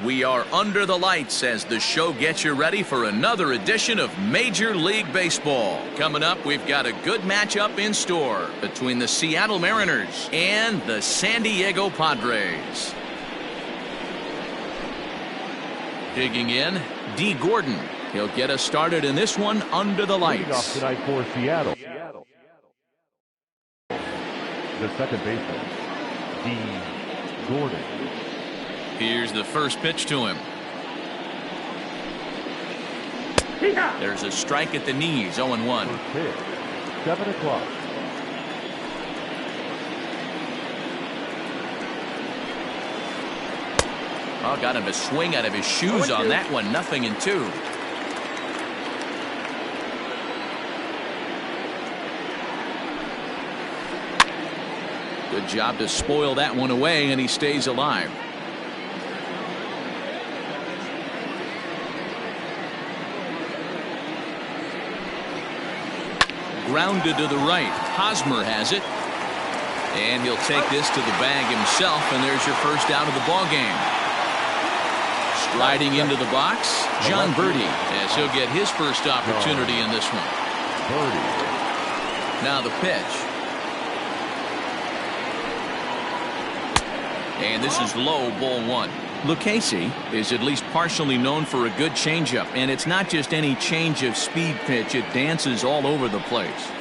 We are under the lights as the show gets you ready for another edition of Major League Baseball. Coming up, we've got a good matchup in store between the Seattle Mariners and the San Diego Padres. Digging in, D. Gordon. He'll get us started in this one under the lights. Leading off tonight for Seattle. The second baseman, D. Gordon. Here's the first pitch to him. There's a strike at the knees, 0-1. 7 o'clock. Oh, got him a swing out of his shoes on that one. 0-2. Good job to spoil that one away, and he stays alive. Grounded to the right. Hosmer has it. And he'll take this to the bag himself, and there's your first out of the ball game. Striding into the box, John Birdie, as he'll get his first opportunity in this one. Now the pitch. And this is low, ball one. Lucchesi is at least partially known for a good changeup, and it's not just any change of speed pitch. It dances all over the place.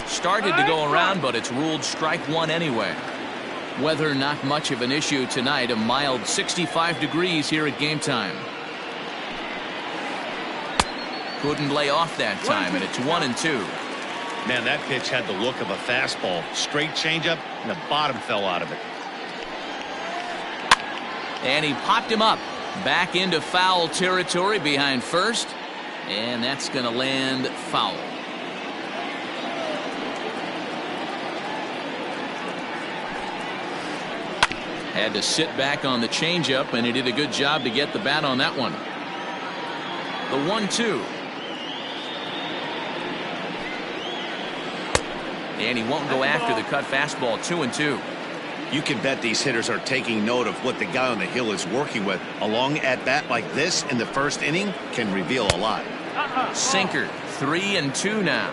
Started to go around, but it's ruled strike one anyway. Weather not much of an issue tonight. A mild 65 degrees here at game time. Couldn't lay off that time, and it's 1-2. Man, that pitch had the look of a fastball. Straight changeup, and the bottom fell out of it. And he popped him up back into foul territory behind first, and that's going to land foul. Had to sit back on the changeup, and he did a good job to get the bat on that one. The 1-2. And he won't go after the cut fastball. 2-2. You can bet these hitters are taking note of what the guy on the hill is working with. A long at-bat like this in the first inning can reveal a lot. Sinker, 3-2 now.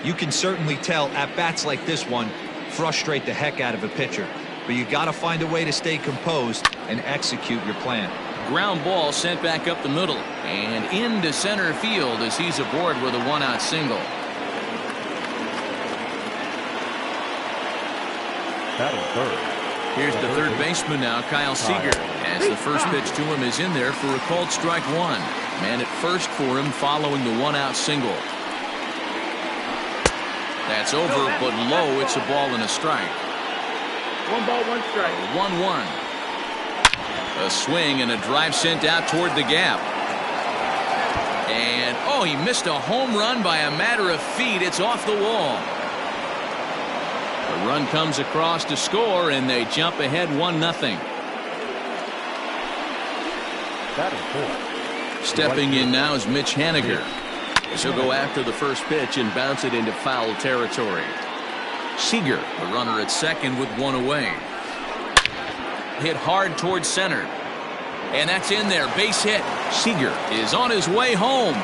You can certainly tell at-bats like this one frustrate the heck out of a pitcher. But you got to find a way to stay composed and execute your plan. Ground ball sent back up the middle and into center field as he's aboard with a one-out single. Here's the third baseman now, Kyle Seager, as the first pitch to him is in there for a called strike one. Man at first for him following the one-out single. That's over, but low. It's a ball and a strike. 1 ball, 1 strike. 1-1. A swing and a drive sent out toward the gap. And, oh, he missed a home run by a matter of feet. It's off the wall. The run comes across to score, and they jump ahead 1-0. Stepping in now is Mitch Haniger. He'll go after the first pitch and bounce it into foul territory. Seager, the runner at second with one away. Hit hard towards center. And that's in there. Base hit. Seager is on his way home.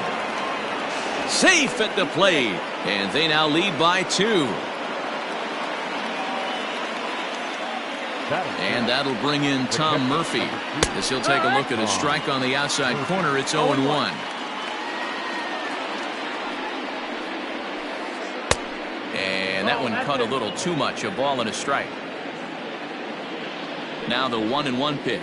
Safe at the plate. And they now lead by 2. And that'll bring in Tom Murphy as he'll take a look at a strike on the outside corner. It's 0-1. And that one cut a little too much. A ball and a strike. Now the 1-1 pitch.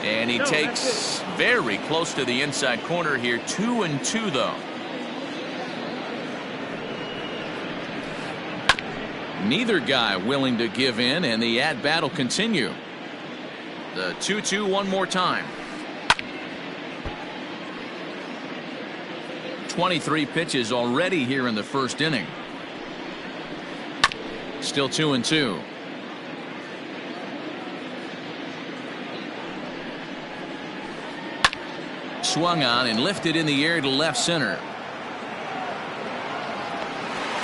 And he takes very close to the inside corner here. 2-2 though. Neither guy willing to give in, and the at-bat will continue. The 2-2 one more time. 23 pitches already here in the first inning. Still 2-2. Swung on and lifted in the air to left center.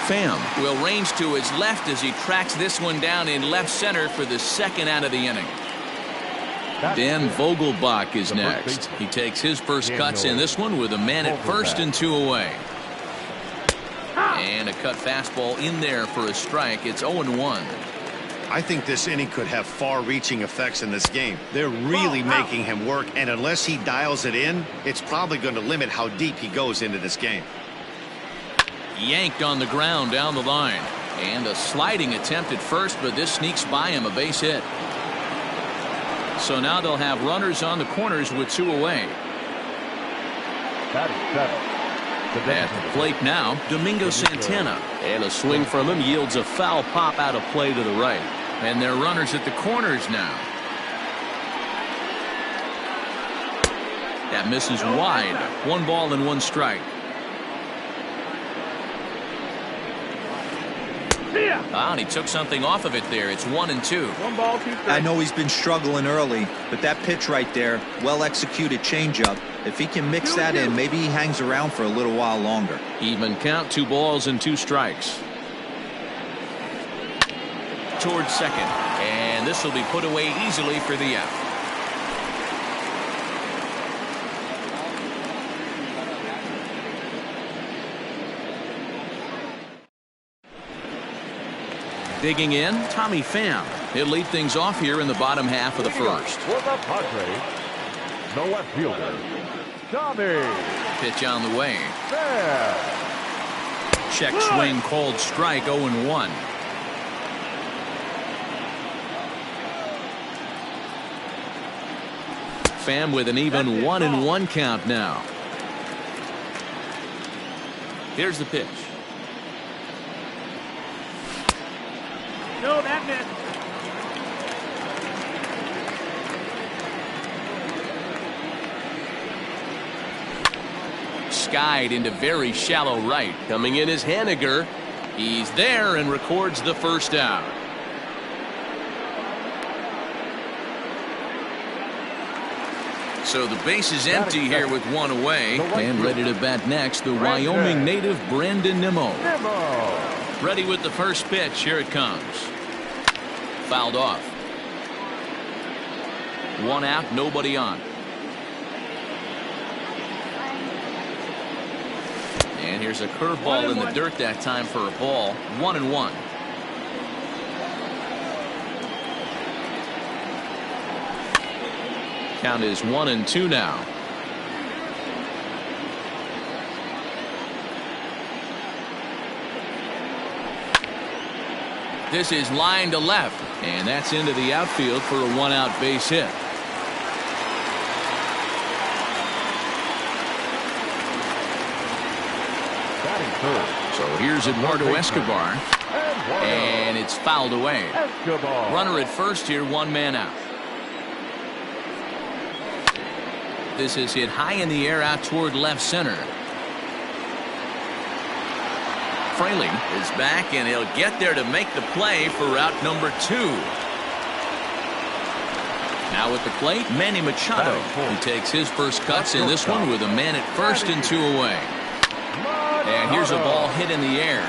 Pham will range to his left as he tracks this one down in left center for the second out of the inning. Dan Vogelbach is next. He takes his first cuts in this one with a man at first and 2 away. And a cut fastball in there for a strike. It's 0-1. I think this inning could have far-reaching effects in this game. They're really making him work, and unless he dials it in, it's probably going to limit how deep he goes into this game. Yanked on the ground down the line. And a sliding attempt at first, but this sneaks by him, a base hit. So now they'll have runners on the corners with 2 away. That is 7. At the plate now, Domingo Santana. And a swing from him yields a foul pop out of play to the right. And they're runners at the corners now. That misses wide. 1 ball and 1 strike. And he took something off of it there. It's 1-2. 1 ball, 2 strikes. I know he's been struggling early, but that pitch right there, well-executed changeup. If he can mix that in, maybe he hangs around for a little while longer. Even count, 2 balls and 2 strikes. Towards second. And this will be put away easily for the out. Digging in, Tommy Pham. He'll lead things off here in the bottom half of the first. For the Padres, the left fielder, Tommy Pitch on the way. Pham. Check swing, called strike, 0-1. Pham with an even 1-1 count now. Here's the pitch. No, that missed. Skied into very shallow right. Coming in is Haniger. He's there and records the first out. So the base is empty here with 1 away. And ready to bat next, the Wyoming native Brandon Nimmo. Ready with the first pitch. Here it comes. Fouled off. 1 out, nobody on. And here's a curveball in the dirt that time for a ball. 1-1. Count is 1-2 now. This is line to left, and that's into the outfield for a 1-out base hit. So here's Eduardo Escobar, and it's fouled away. Runner at first here, 1 man out. This is hit high in the air out toward left center. Fraley is back, and he'll get there to make the play for route number 2. Now at the plate, Manny Machado. He takes his first cuts in this one with a man at first and 2 away. And here's a ball hit in the air.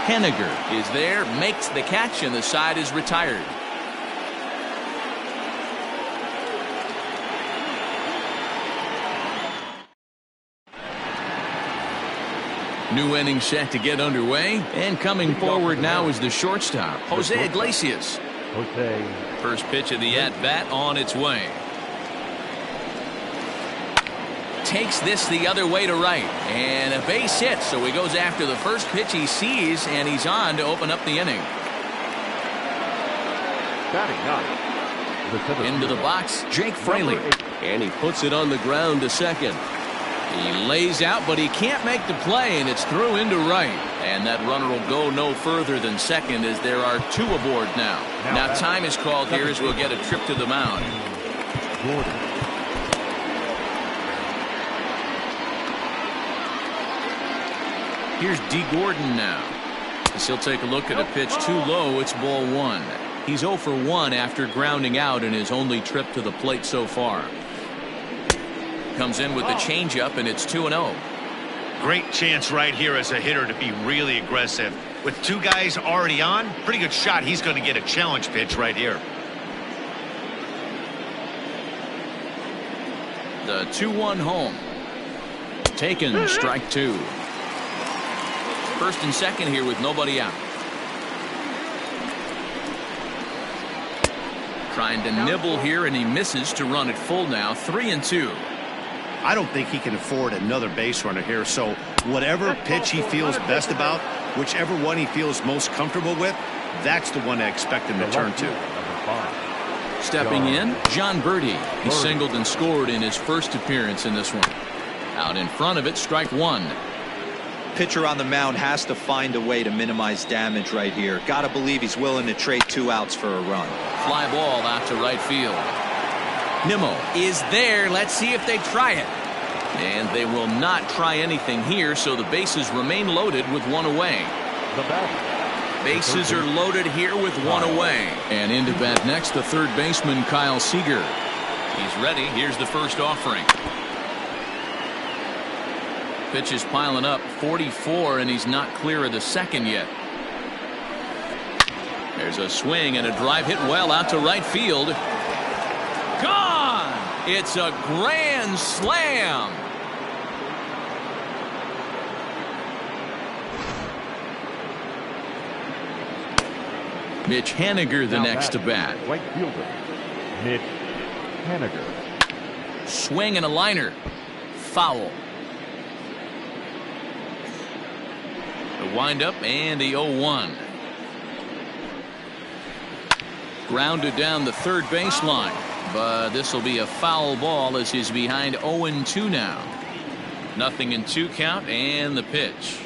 Haniger is there, makes the catch, and the side is retired. New inning set to get underway, and coming forward now is the shortstop, Jose Iglesias. First pitch of the at-bat on its way. Takes this the other way to right, and a base hit, so he goes after the first pitch he sees, and he's on to open up the inning. Into the box, Jake Fraley, and he puts it on the ground to second. He lays out, but he can't make the play, and it's through into right. And that runner will go no further than second as there are 2 aboard now. Now time is called here as we'll get a trip to the mound. Here's D. Gordon now. As he'll take a look at a pitch too low. It's ball 1. He's 0 for 1 after grounding out in his only trip to the plate so far. Comes in with the changeup, and it's 2-0. Great chance right here as a hitter to be really aggressive. With two guys already on, pretty good shot. He's going to get a challenge pitch right here. The 2-1 home. Taken, strike two. First and second here with nobody out. Trying to nibble here, and he misses to run it full now. 3-2. I don't think he can afford another base runner here, so whatever pitch he feels best about, whichever one he feels most comfortable with, that's the one I expect him to turn to. Stepping in, John Birdie. He singled and scored in his first appearance in this one. Out in front of it, strike one. Pitcher on the mound has to find a way to minimize damage right here. Gotta believe he's willing to trade 2 outs for a run. Fly ball out to right field. Nimmo is there. Let's see if they try it. And they will not try anything here, so the bases remain loaded with one away. Bases are loaded here with one away. And into bat next, the third baseman, Kyle Seager. He's ready. Here's the first offering. Pitch is piling up, 44, and he's not clear of the second yet. There's a swing and a drive hit well out to right field. Gone! It's a grand slam. Mitch Haniger the next to bat. Right fielder, Mitch Haniger. Swing and a liner. Foul. The windup and the 0-1. Grounded down the third baseline, but this will be a foul ball as he's behind 0-2 now. 0-2 count and the pitch.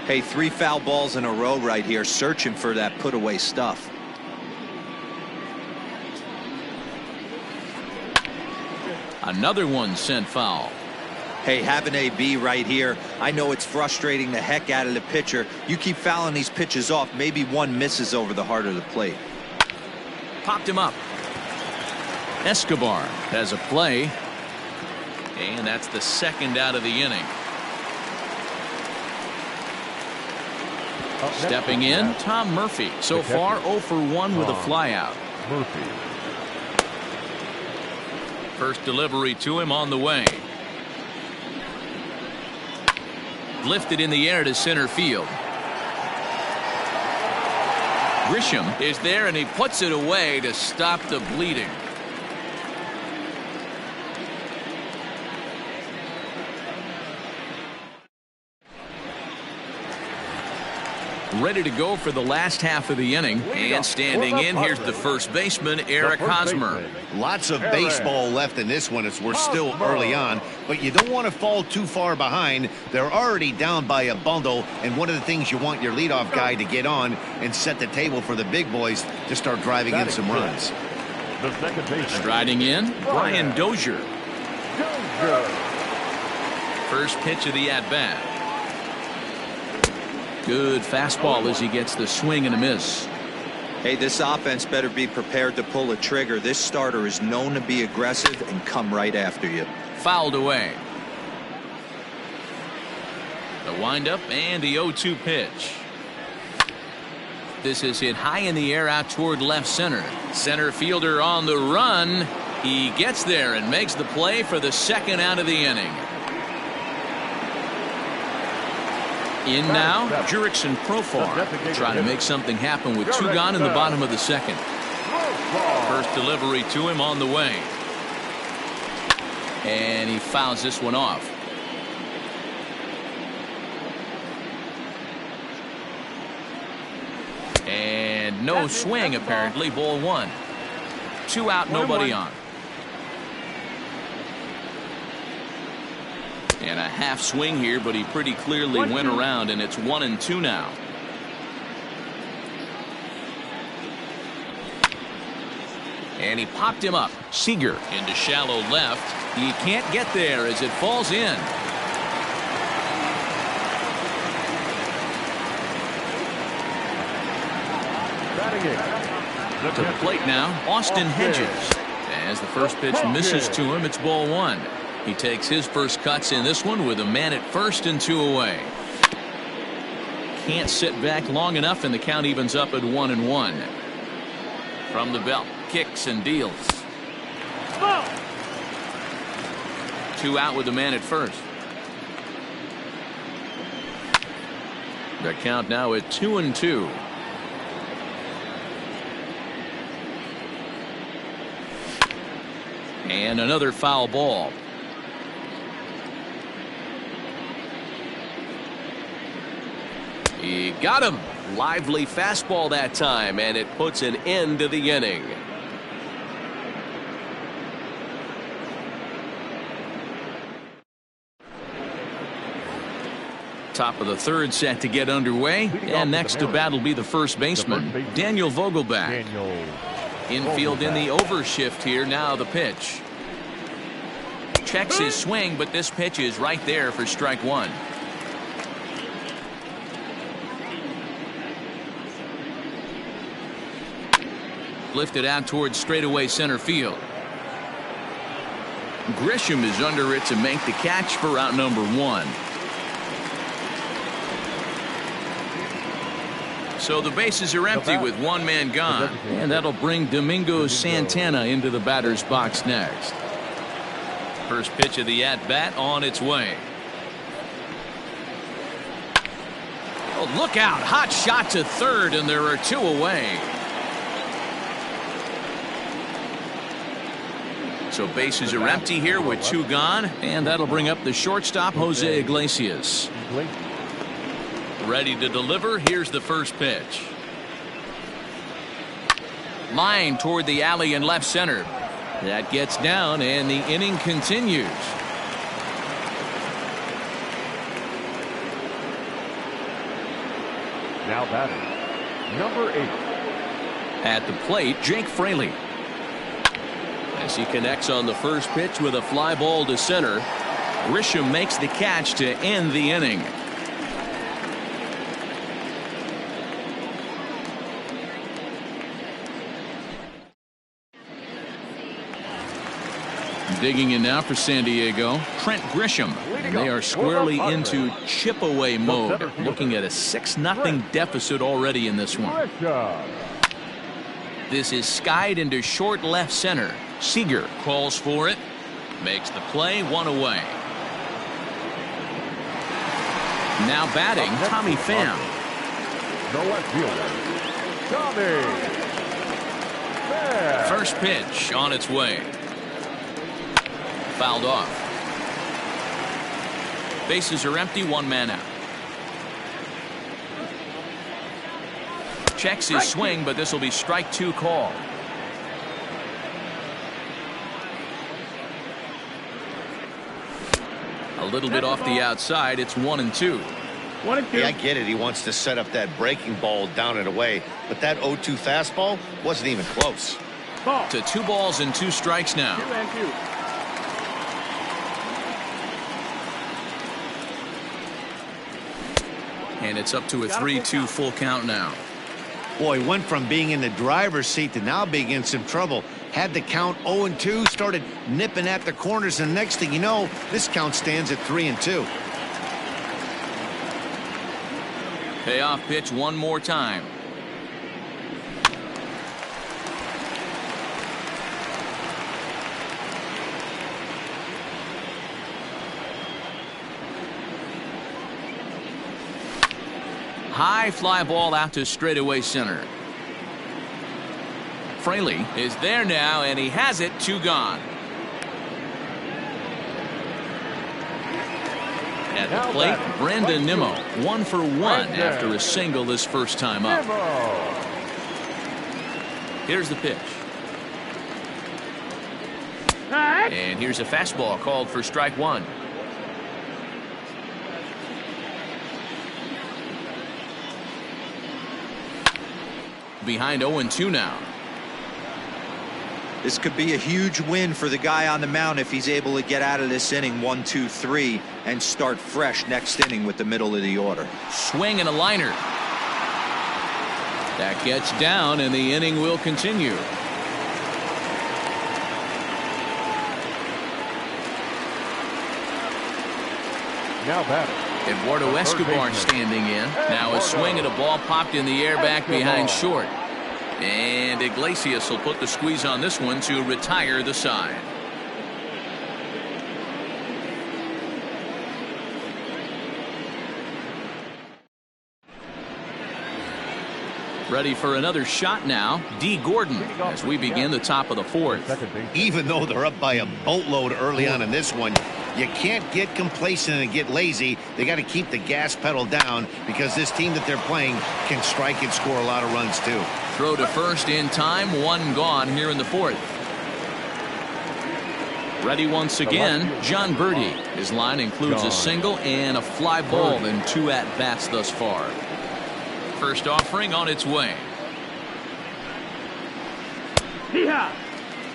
Hey, 3 foul balls in a row right here, searching for that put away stuff. Another one sent foul. Hey, have an AB right here. I know it's frustrating the heck out of the pitcher. You keep fouling these pitches off, maybe one misses over the heart of the plate. Popped him up. Escobar has a play, and that's the second out of the inning. Stepping in, Tom Murphy. So far 0 for 1 with a flyout. Murphy. First delivery to him on the way. Lifted in the air to center field. Grisham is there, and he puts it away to stop the bleeding. Ready to go for the last half of the inning, and standing in, here's the first baseman, Eric Hosmer. Lots of baseball left in this one as we're still early on, but you don't want to fall too far behind. They're already down by a bundle, and one of the things you want your leadoff guy to get on and set the table for the big boys to start driving in some runs. The second baseman. Striding in, Brian Dozier. First pitch of the at-bat. Good fastball as he gets the swing and a miss. Hey, this offense better be prepared to pull a trigger. This starter is known to be aggressive and come right after you. Fouled away. The windup and the 0-2 pitch. This is hit high in the air out toward left center. Center fielder on the run. He gets there and makes the play for the second out of the inning. In now, Jurickson Profar trying to make something happen with 2 gone in the bottom of the second. First delivery to him on the way. And he fouls this one off. And no swing apparently, ball 1. 2 out, nobody on. And a half swing here, but he pretty clearly went around, and it's 1-2 now. And he popped him up. Seager into shallow left. He can't get there as it falls in. To the plate now, Austin Hedges. As the first pitch misses to him, it's ball 1. He takes his first cuts in this one with a man at first and 2 away. Can't sit back long enough, and the count evens up at 1-1. From the belt, kicks and deals. 2 out with the man at first. The count now at 2-2. And another foul ball. He got him. Lively fastball that time, and it puts an end to the inning. Top of the third set to get underway, and next to bat will be the first baseman, Daniel Vogelback. Infield in the overshift here. Now the pitch. Checks his swing, but this pitch is right there for strike one. Lifted out towards straightaway center field. Grisham is under it to make the catch for out number 1. So the bases are empty with one man gone, and that'll bring Domingo Santana into the batter's box next. First pitch of the at-bat on its way. Oh, look out. Hot shot to third, and there are 2 away. So bases are empty here with 2 gone, and that'll bring up the shortstop, Jose Iglesias. Ready to deliver. Here's the first pitch. Line toward the alley in left center. That gets down, and the inning continues. Now batting, number 8. At the plate, Jake Fraley. As he connects on the first pitch with a fly ball to center, Grisham makes the catch to end the inning. Digging in now for San Diego, Trent Grisham. And they are squarely into chip-away mode, looking at a 6-0 deficit already in this one. This is skied into short left center. Seager calls for it, makes the play, 1 away. Now batting, Tommy Pham. The left fielder, Tommy Pham. First pitch on its way. Fouled off. Bases are empty, 1 man out. Checks his swing, but this will be strike 2 call. A little bit off the outside. It's 1-2. 1-2. Yeah, I get it. He wants to set up that breaking ball down and away, but that 0-2 fastball wasn't even close. Ball. To 2 balls and 2 strikes now. 2-2. And it's up to a 3-2 full count now. Boy, went from being in the driver's seat to now being in some trouble. Had the count 0-2, started nipping at the corners, and next thing you know, this count stands at 3-2. Payoff pitch one more time. High fly ball out to straightaway center. Fraley is there now, and he has it. 2 gone. At the plate, Brandon Nimmo, 1 for 1 after a single this first time up. Here's the pitch. And here's a fastball called for strike 1. Behind 0-2 now. This could be a huge win for the guy on the mound if he's able to get out of this inning 1, 2, 3 and start fresh next inning with the middle of the order. Swing and a liner. That gets down, and the inning will continue. Now batting. Eduardo Escobar standing in. Now a swing and a ball popped in the air back behind short. And Iglesias will put the squeeze on this one to retire the side. Ready for another shot now, D. Gordon, as we begin the top of the fourth. Even though they're up by a boatload early on in this one, you can't get complacent and get lazy. They got to keep the gas pedal down because this team that they're playing can strike and score a lot of runs too. Throw to first in time, one gone here in the fourth. Ready once again, John Birdie. His line includes a single and a fly ball in 2 at-bats thus far. First offering on its way.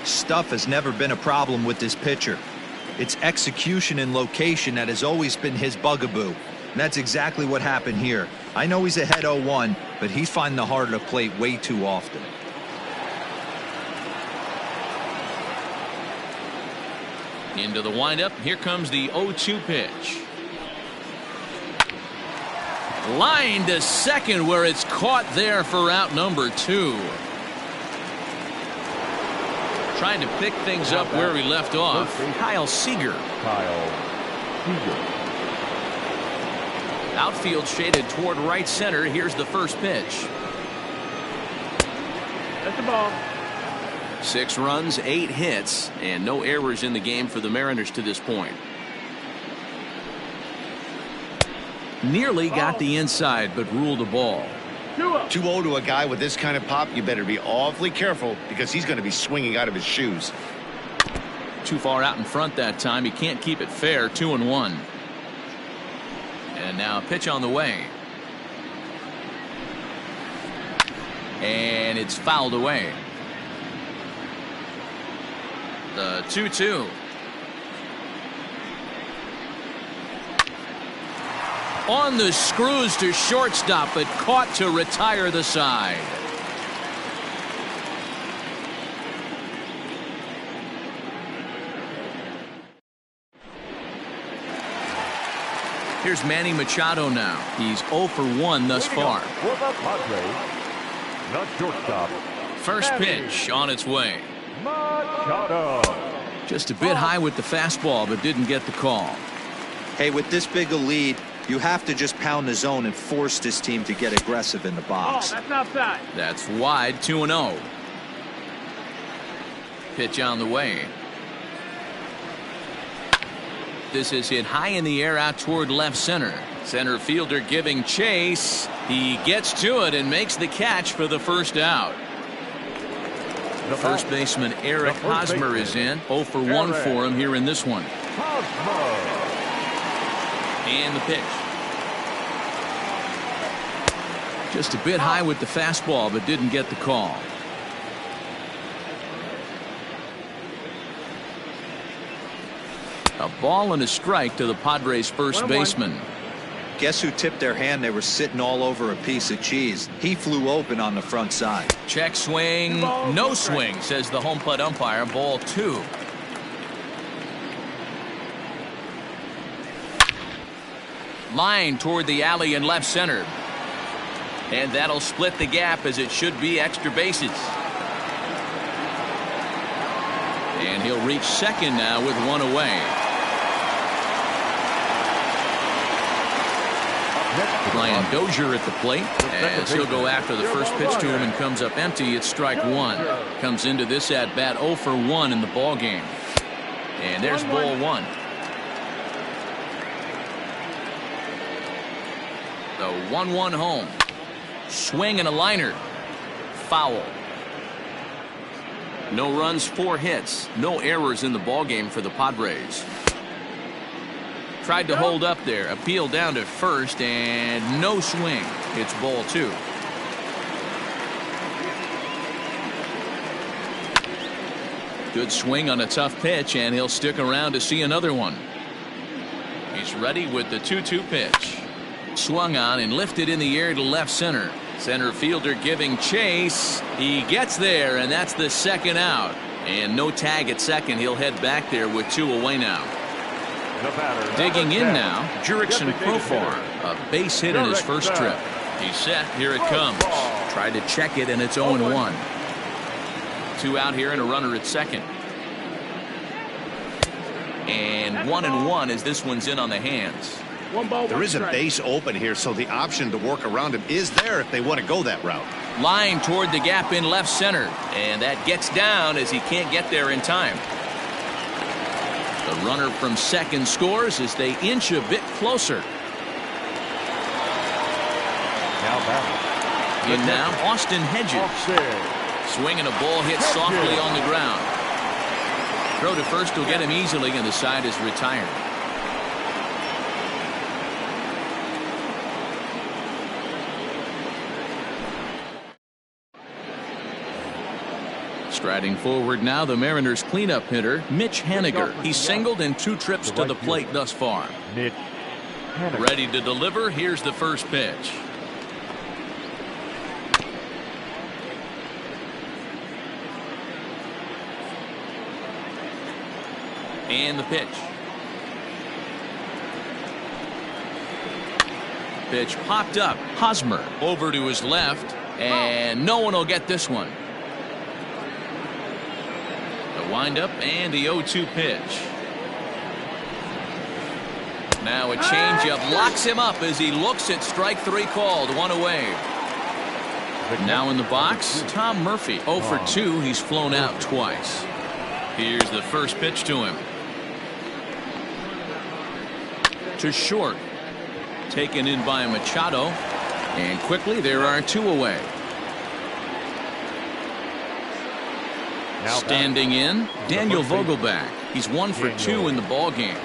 Stuff has never been a problem with this pitcher. It's execution and location that has always been his bugaboo. And that's exactly what happened here. I know he's ahead 0-1, but he's finding the heart of the plate way too often. Into the windup. Here comes the 0-2 pitch. Line to second where it's caught there for out number 2. Trying to pick things up where we left off. Kyle Seager. Outfield shaded toward right center. Here's the first pitch. That's the ball. 6 runs, 8 hits, and no errors in the game for the Mariners to this point. Nearly got the inside, but ruled a ball. 2-0 to a guy with this kind of pop. You better be awfully careful because he's going to be swinging out of his shoes. Too far out in front that time. He can't keep it fair. 2-1. And now a pitch on the way. And it's fouled away. The 2-2. On the screws to shortstop, but caught to retire the side. Here's Manny Machado now. He's 0 for 1 thus far. For the Padres, the shortstop. First pitch on its way. Machado. Just a bit high with the fastball, but didn't get the call. Hey, with this big a lead, you have to just pound the zone and force this team to get aggressive in the box. Oh, that's outside. That's wide. 2-0. Pitch on the way. This is hit high in the air out toward left center. Center fielder giving chase. He gets to it and makes the catch for the first out. The first baseman Eric Hosmer is in. 0 for 1 for him here in this one. And the pitch. Just a bit high with the fastball, but didn't get the call. A ball and a strike to the Padres' first baseman. Guess who tipped their hand? They were sitting all over a piece of cheese. He flew open on the front side. Check swing. No swing, says the home plate umpire. Ball 2. Line toward the alley in left center. And that'll split the gap as it should be extra bases. And he'll reach second now with 1 away. Ryan Dozier at the plate as he'll go after the first pitch to him and comes up empty. It's strike 1. Comes into this at bat 0 for 1 in the ball game. And there's ball 1. The 1-1 home. Swing and a liner. Foul. No runs, 4 hits. No errors in the ball game for the Padres. Tried to hold up there. Appeal down to first and no swing. It's ball 2. Good swing on a tough pitch, and he'll stick around to see another one. He's ready with the 2-2 pitch. Swung on and lifted in the air to left center. Center fielder giving chase. He gets there, and that's the second out. And no tag at second. He'll head back there with 2 away now. The batter, Digging in number 10. now, Jurickson Profar, a base hit in his first trip. He's set. Here it comes. Tried to check it, and it's 0-1. 2 out here and a runner at second. And 1-1 as this one's in on the hands. There is a base open here, so the option to work around him is there if they want to go that route. Line toward the gap in left center, and that gets down as he can't get there in time. The runner from second scores as they inch a bit closer. Now batting. In now, Austin Hedges. Swinging a ball hit softly on the ground. Throw to first will get him easily, and the side is retired. Striding forward now, the Mariners cleanup hitter, Mitch Haniger. He's singled in 2 trips to the plate thus far. Mitch Haniger. Ready to deliver. Here's the first pitch. And the pitch. Pitch popped up. Hosmer over to his left, and no one will get this one. The windup and the 0-2 pitch. Now a changeup locks him up as he looks at strike 3 called. 1 away. Now in the box, Tom Murphy. 0 for 2. He's flown out twice. Here's the first pitch to him. To short. Taken in by Machado. And quickly there are 2 away. Standing in, Daniel Vogelback. He's 1 for 2 in the ball game.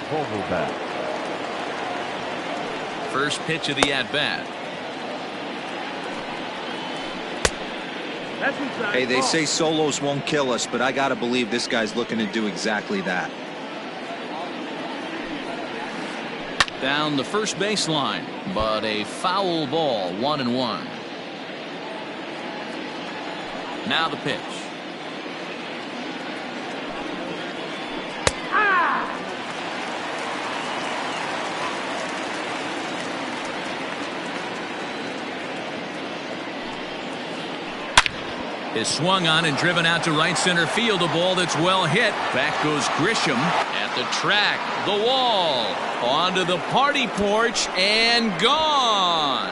First pitch of the at-bat. Hey, they say solos won't kill us, but I got to believe this guy's looking to do exactly that. Down the first baseline, but a foul ball. 1-1. Now the pitch. Is swung on and driven out to right center field. A ball that's well hit. Back goes Grisham at the track, the wall, onto the party porch, and gone.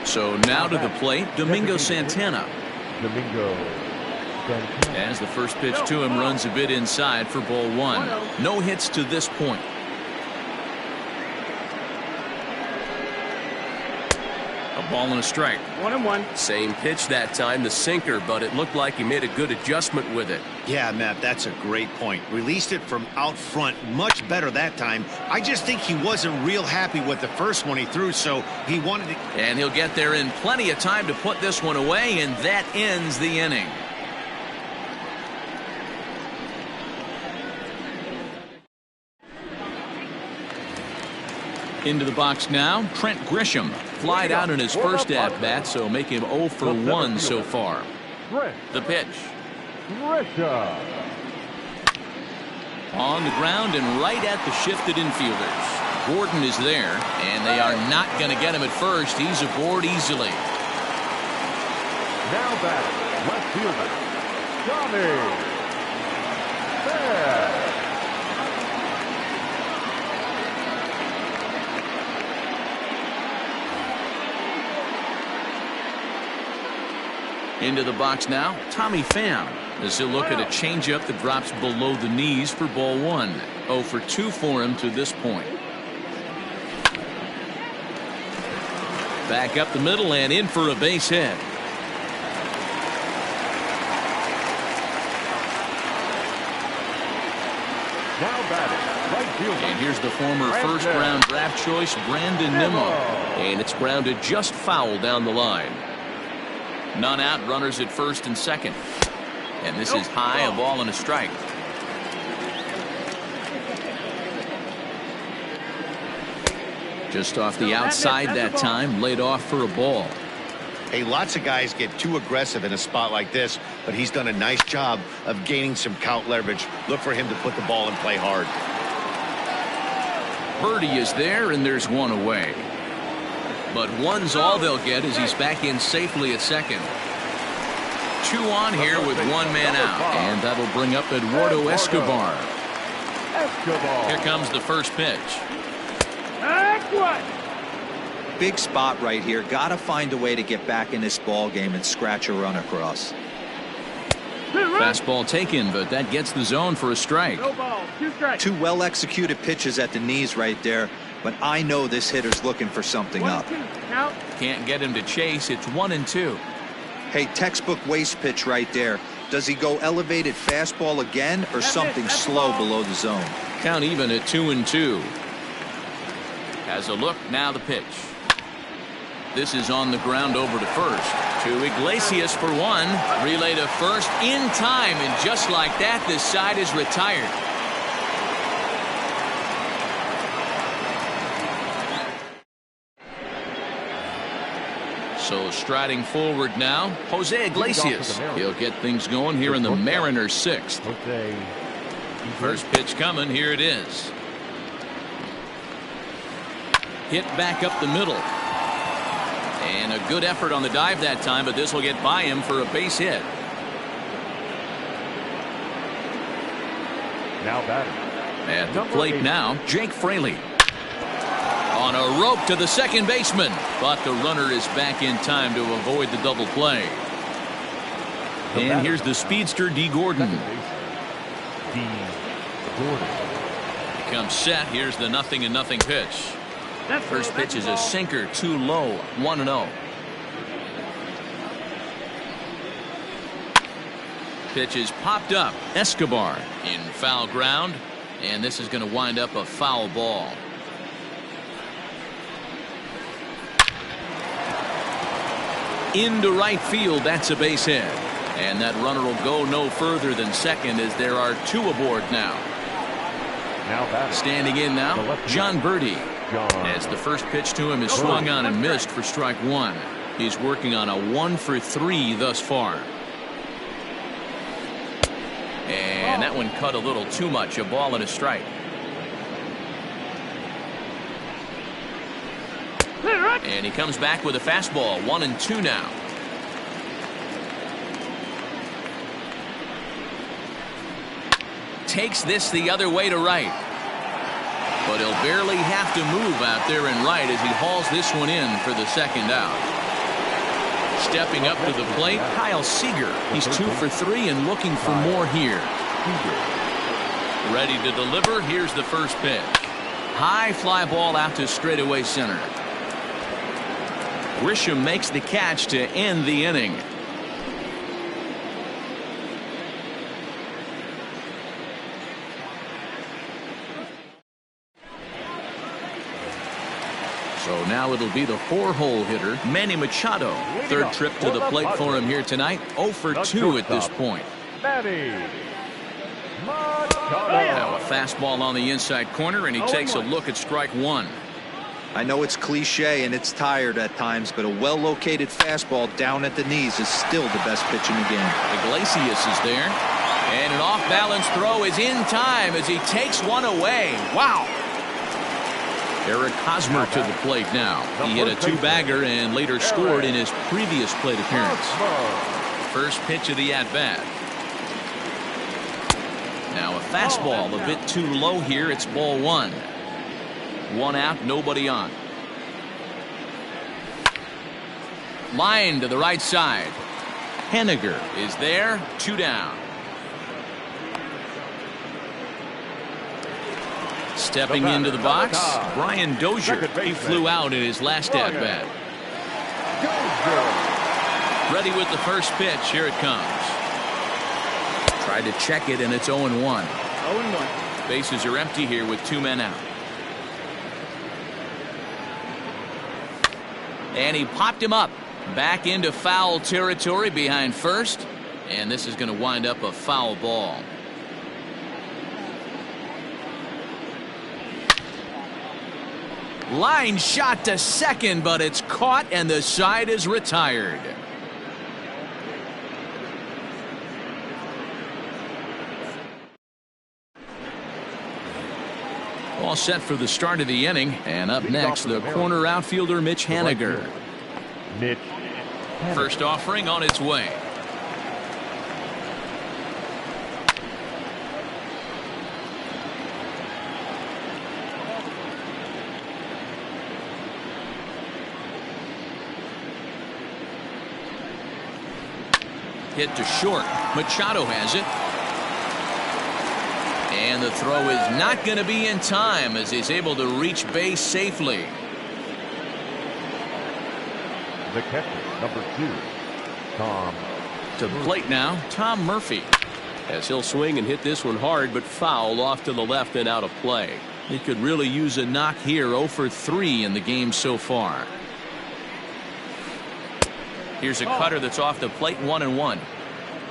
So now to the plate, Domingo Santana. As the first pitch to him runs a bit inside for ball 1. No hits to this point. Ball and a strike. 1-1. Same pitch that time, the sinker, but it looked like he made a good adjustment with it. Yeah, Matt, that's a great point. Released it from out front much better that time. I just think he wasn't real happy with the first one he threw, so he wanted to. And he'll get there in plenty of time to put this one away, and that ends the inning. Into the box now, Trent Grisham. Flied out in his first at-bat, so make him 0 for 1 so far. The pitch. On the ground and right at the shifted infielders. Gordon is there, and they are not going to get him at first. He's aboard easily. Now batting, left fielder, Tommy Fair. Into the box now, Tommy Pham, as he'll look at a changeup that drops below the knees for ball 1. 0 for 2 for him to this point. Back up the middle and in for a base hit. Now batting, right fielder. And here's the former first-round draft choice, Brandon Nimmo. And it's grounded just foul down the line. None out, runners at first and second. And this is high, a ball and a strike. Just off the outside that time, laid off for a ball. Hey, lots of guys get too aggressive in a spot like this, but he's done a nice job of gaining some count leverage. Look for him to put the ball in play hard. Birdie is there, and there's one away. But one's all they'll get as he's back in safely at second. 2 on here with 1 man out. And that'll bring up Eduardo Escobar. Here comes the first pitch. Big spot right here. Gotta find a way to get back in this ball game and scratch a run across. Fastball taken, but that gets the zone for a strike. No ball, 2 strikes. 2 well executed pitches at the knees right there, but I know this hitter's looking for something 1 up. 2. Count. Can't get him to chase. It's 1-2. Hey, textbook waste pitch right there. Does he go elevated fastball again or something slow below the zone? Count even at 2-2. Has a look, now the pitch. This is on the ground over to first. To Iglesias for 1. Relay to first in time, and just like that, this side is retired. So striding forward now, Jose Iglesias. He'll get things going here in the Mariners' 6th. First pitch coming, here it is. Hit back up the middle. And a good effort on the dive that time, but this will get by him for a base hit. Now batting. At the plate now, Jake Fraley. On a rope to the second baseman, but the runner is back in time to avoid the double play. And here's the speedster, D. Gordon. D. Gordon. He comes set. Here's the 0-0 pitch. First pitch is a sinker, too low, 1-0. Pitch is popped up. Escobar in foul ground, and this is going to wind up a foul ball. Into right field, that's a base hit. And that runner will go no further than second as there are 2 aboard now. Standing in now, John Birdie. As the first pitch to him is swung on and missed for strike 1. He's working on a 1 for 3 thus far. And that one cut a little too much. A ball and a strike. And he comes back with a fastball. 1-2 now. Takes this the other way to right. But he'll barely have to move out there in right as he hauls this one in for the second out. Stepping up to the plate, Kyle Seager. He's 2 for 3 and looking for more here. Ready to deliver. Here's the first pitch. High fly ball out to straightaway center. Grisham makes the catch to end the inning. So now it'll be the 4-hole hitter, Manny Machado. Third trip to the plate for him here tonight. 0 for 2 at this point. Manny Machado. Now a fastball on the inside corner, and he takes a look at strike 1. I know it's cliche and it's tired at times, but a well-located fastball down at the knees is still the best pitch in the game. Iglesias is there. And an off-balance throw is in time as he takes one away. Wow. Eric Hosmer to the plate now. He hit a 2-bagger and later scored in his previous plate appearance. First pitch of the at-bat. Now a fastball a bit too low here. It's ball 1. 1 out, nobody on. Line to the right side. Henniger is there. 2 down. Stepping into the box, Brian Dozier. He flew out in his last at-bat. Ready with the first pitch. Here it comes. Tried to check it, and it's 0-1. 0-1. Bases are empty here with 2 men out. And he popped him up. Back into foul territory behind first. And this is going to wind up a foul ball. Line shot to second, but it's caught and the side is retired. All set for the start of the inning, and up next, the corner outfielder Mitch Haniger. Mitch. First offering on its way. Hit to short. Machado has it. And the throw is not going to be in time as he's able to reach base safely. The catcher, number 2, Tom. To plate now, Tom Murphy. As he'll swing and hit this one hard, but foul off to the left and out of play. He could really use a knock here. 0 for 3 in the game so far. Here's a cutter that's off the plate, 1-1.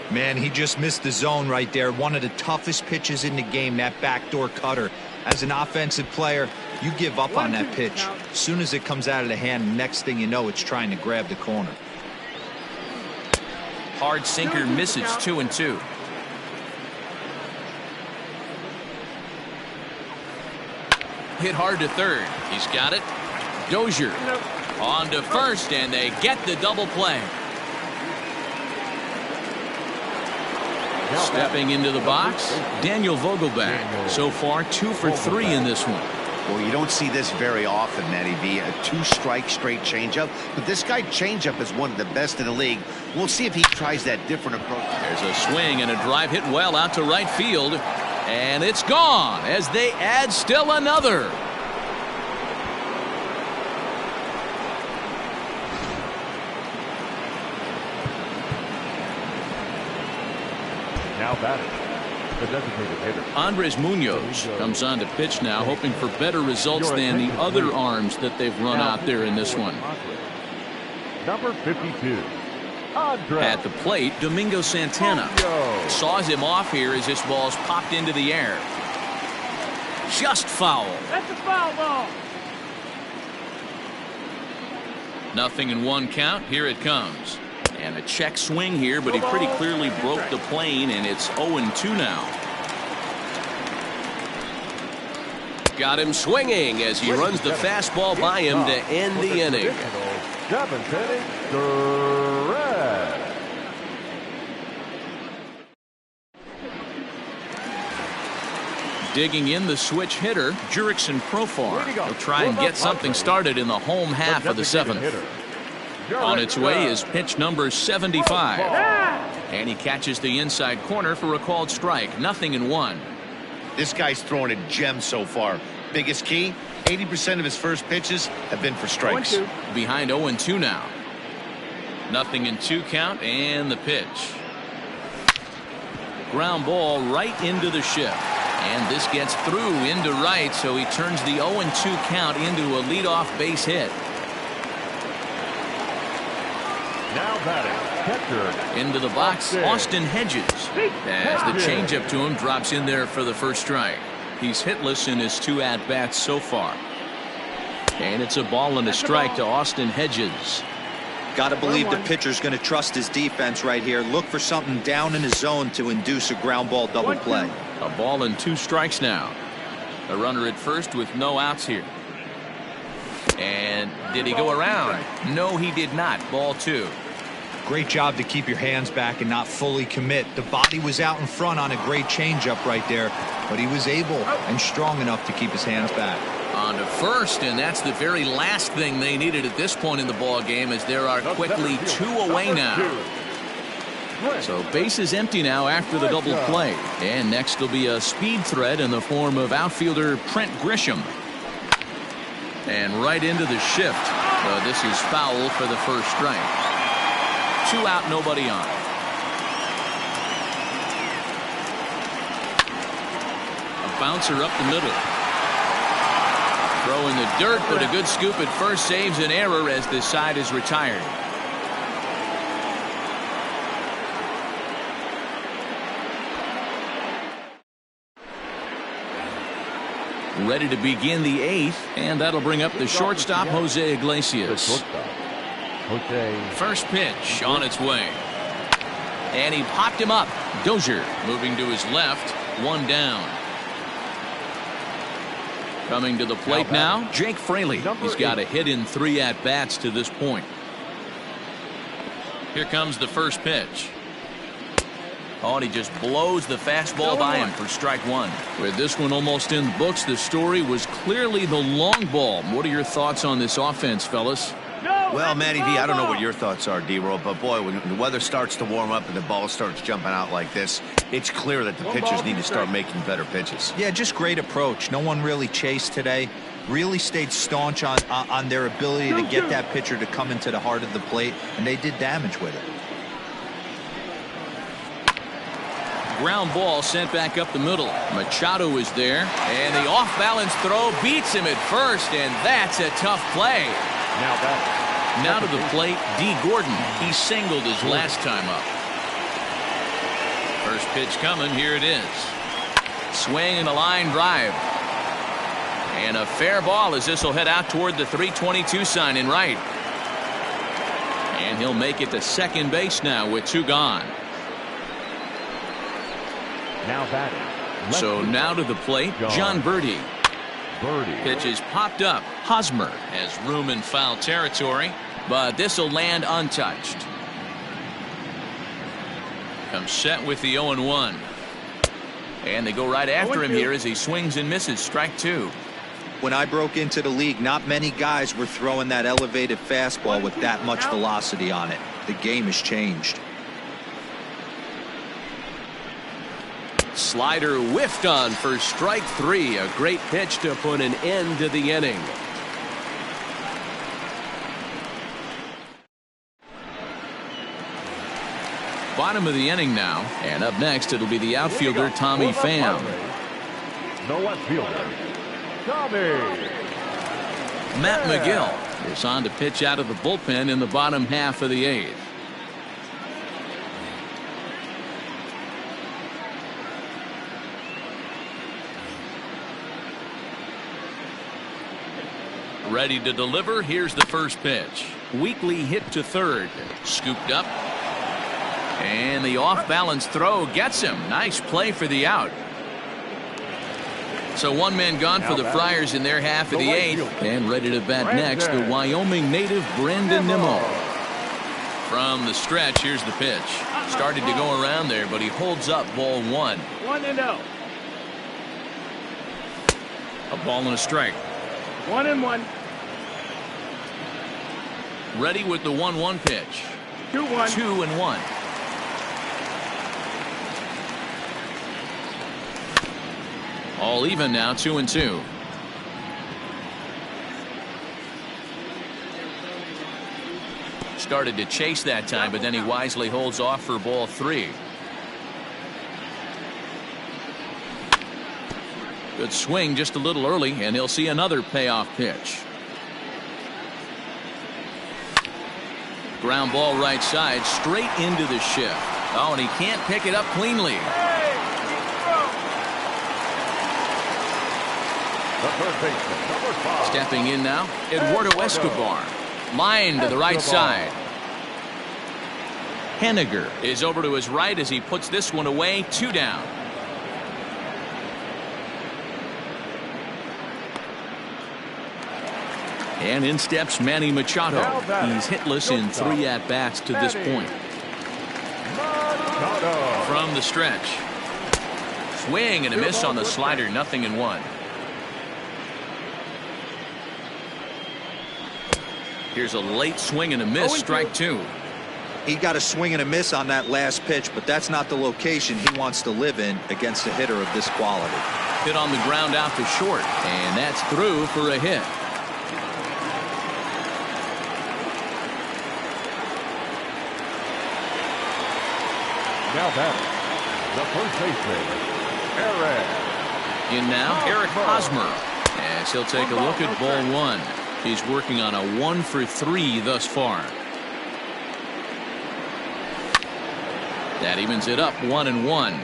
Man, he just missed the zone right there. One of the toughest pitches in the game, that backdoor cutter. As an offensive player, you give up on that pitch. As soon as it comes out of the hand, next thing you know, it's trying to grab the corner. Hard sinker misses, 2-2. Hit hard to third. He's got it. Dozier on to first, and they get the double play. Stepping into the box, Daniel Vogelbach. So far, 2 for 3 in this one. Well, you don't see this very often, Matty V. A 2-strike straight changeup. But this guy changeup is one of the best in the league. We'll see if he tries that different approach. There's a swing and a drive hit well out to right field. And it's gone as they add still another. Now batting, the designated hitter. Andres Munoz comes on to pitch now, hoping for better results than the other arms that they've run out there in this one. Number 52, Andres. At the plate, Domingo Santana. Saws him off here as this ball's popped into the air. Just foul. That's a foul ball. 0-1 count. Here it comes. And a check swing here, but he pretty clearly broke the plane, and it's 0-2 now. Got him swinging as he runs the fastball by him to end the inning. 7th inning, Durant. Digging in the switch hitter, Jurickson Profar. He'll try and get something started in the home half of the 7th. On its way is pitch number 75. And he catches the inside corner for a called strike. 0-1. This guy's throwing a gem so far. Biggest key, 80% of his first pitches have been for strikes. Behind 0-2 now. 0-2 count and the pitch. Ground ball right into the shift. And this gets through into right, so he turns the 0-2 count into a leadoff base hit. Now batting, catcher. Into the box, Austin Hedges. As the changeup to him drops in there for the first strike. He's hitless in his 2 at-bats so far. And it's a ball and a strike to Austin Hedges. Got to believe the pitcher's going to trust his defense right here. Look for something down in his zone to induce a ground ball double play. A ball and 2 strikes now. A runner at first with no outs here. And did he go around? No, he did not. Ball 2. Great job to keep your hands back and not fully commit. The body was out in front on a great changeup right there, but he was able and strong enough to keep his hands back. On to first, and that's the very last thing they needed at this point in the ball game, as there are quickly 2 away now. So base is empty now after the double play. And next will be a speed threat in the form of outfielder Trent Grisham. And right into the shift. This is foul for the first strike. 2 out, nobody on. A bouncer up the middle. Throw in the dirt, but a good scoop at first saves an error as this side is retired. ready to begin the 8th, and that'll bring up the shortstop, Jose Iglesias. First pitch on its way. And he popped him up. Dozier moving to his left, 1 down. Coming to the plate now, Jake Fraley. He's got a hit in 3 at-bats to this point. Here comes the first pitch. Oh, and he just blows the fastball by him for strike 1. With this one almost in the books, the story was clearly the long ball. What are your thoughts on this offense, fellas? Well, Matty V, I don't know what your thoughts are, D-Roll, but boy, when the weather starts to warm up and the ball starts jumping out like this, it's clear that the pitchers need to start making better pitches. Yeah, just great approach. No one really chased today. Really stayed staunch on their ability to get that pitcher to come into the heart of the plate, and they did damage with it. Ground ball sent back up the middle. Machado is there, and the off-balance throw beats him at first, and that's a tough play. Now to the plate, D. Gordon. He singled his last time up. First pitch coming. Here it is. Swing and a line drive. And a fair ball as this will head out toward the 322 sign in right. And he'll make it to second base now with 2 gone. So now to the plate, John Birdie. Pitch is popped up. Hosmer has room in foul territory, but this will land untouched. Comes set with the 0-1. And they go right after him here as he swings and misses. Strike 2. When I broke into the league, not many guys were throwing that elevated fastball with that much velocity on it. The game has changed. Slider whiffed on for strike 3. A great pitch to put an end to the inning. Bottom of the inning now, and up next it'll be the outfielder Tommy Pham. The left fielder, Tommy. Matt McGill is on to pitch out of the bullpen in the bottom half of the 8th. Ready to deliver. Here's the first pitch. Weakly hit to third. Scooped up. And the off-balance throw gets him. Nice play for the out. So 1 man gone for the Friars in their half of the 8th. And ready to bat next, the Wyoming native Brandon Nimmo. From the stretch, here's the pitch. Started to go around there, but he holds up ball 1. 1-0. A ball and a strike. 1-1. Ready with the 1-1 pitch. 2-1. 2-1. All even now, 2-2. Started to chase that time, but then he wisely holds off for ball 3. Good swing just a little early, and he'll see another payoff pitch. Ground ball right side, straight into the shift. Oh, and he can't pick it up cleanly. The third baseman, number 5. Stepping in now, Eduardo Escobar. Line to the right side. Henniger is over to his right as he puts this one away. 2 down. And in steps Manny Machado. He's hitless in 3 at-bats to this point. From the stretch. Swing and a miss on the slider. 0-1. Here's a late swing and a miss. Strike 2. He got a swing and a miss on that last pitch, but that's not the location he wants to live in against a hitter of this quality. Hit on the ground out to short, and that's through for a hit. Now batting, the first baseman, Eric. In now, Eric Hosmer, as he'll take a look at ball 1. He's working on a 1 for 3 thus far. That evens it up 1-1.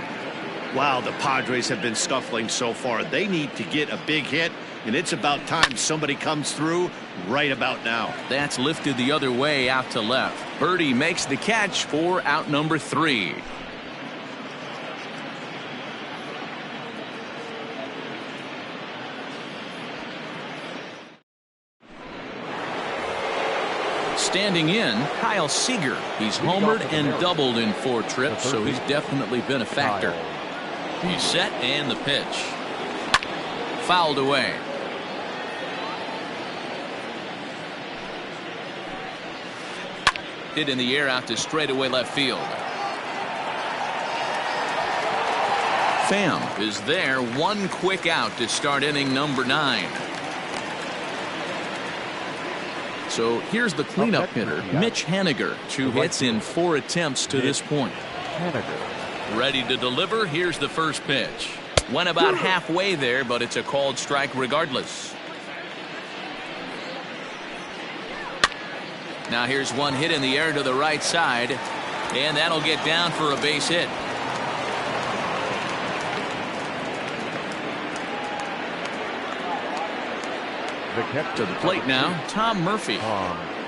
Wow, the Padres have been scuffling so far. They need to get a big hit, and it's about time somebody comes through right about now. That's lifted the other way out to left. Birdie makes the catch for out number 3. Standing in, Kyle Seager. He's homered and doubled in 4 trips, so he's definitely been a factor. He's set and the pitch. Fouled away. Hit in the air out to straightaway left field. Pham is there, 1 quick out to start inning number 9. So here's the cleanup hitter, Mitch Haniger. 2 hits in 4 attempts to this point. Ready to deliver. Here's the first pitch. Went about halfway there, but it's a called strike regardless. Now here's 1 hit in the air to the right side, and that'll get down for a base hit. To the plate now, Tom Murphy,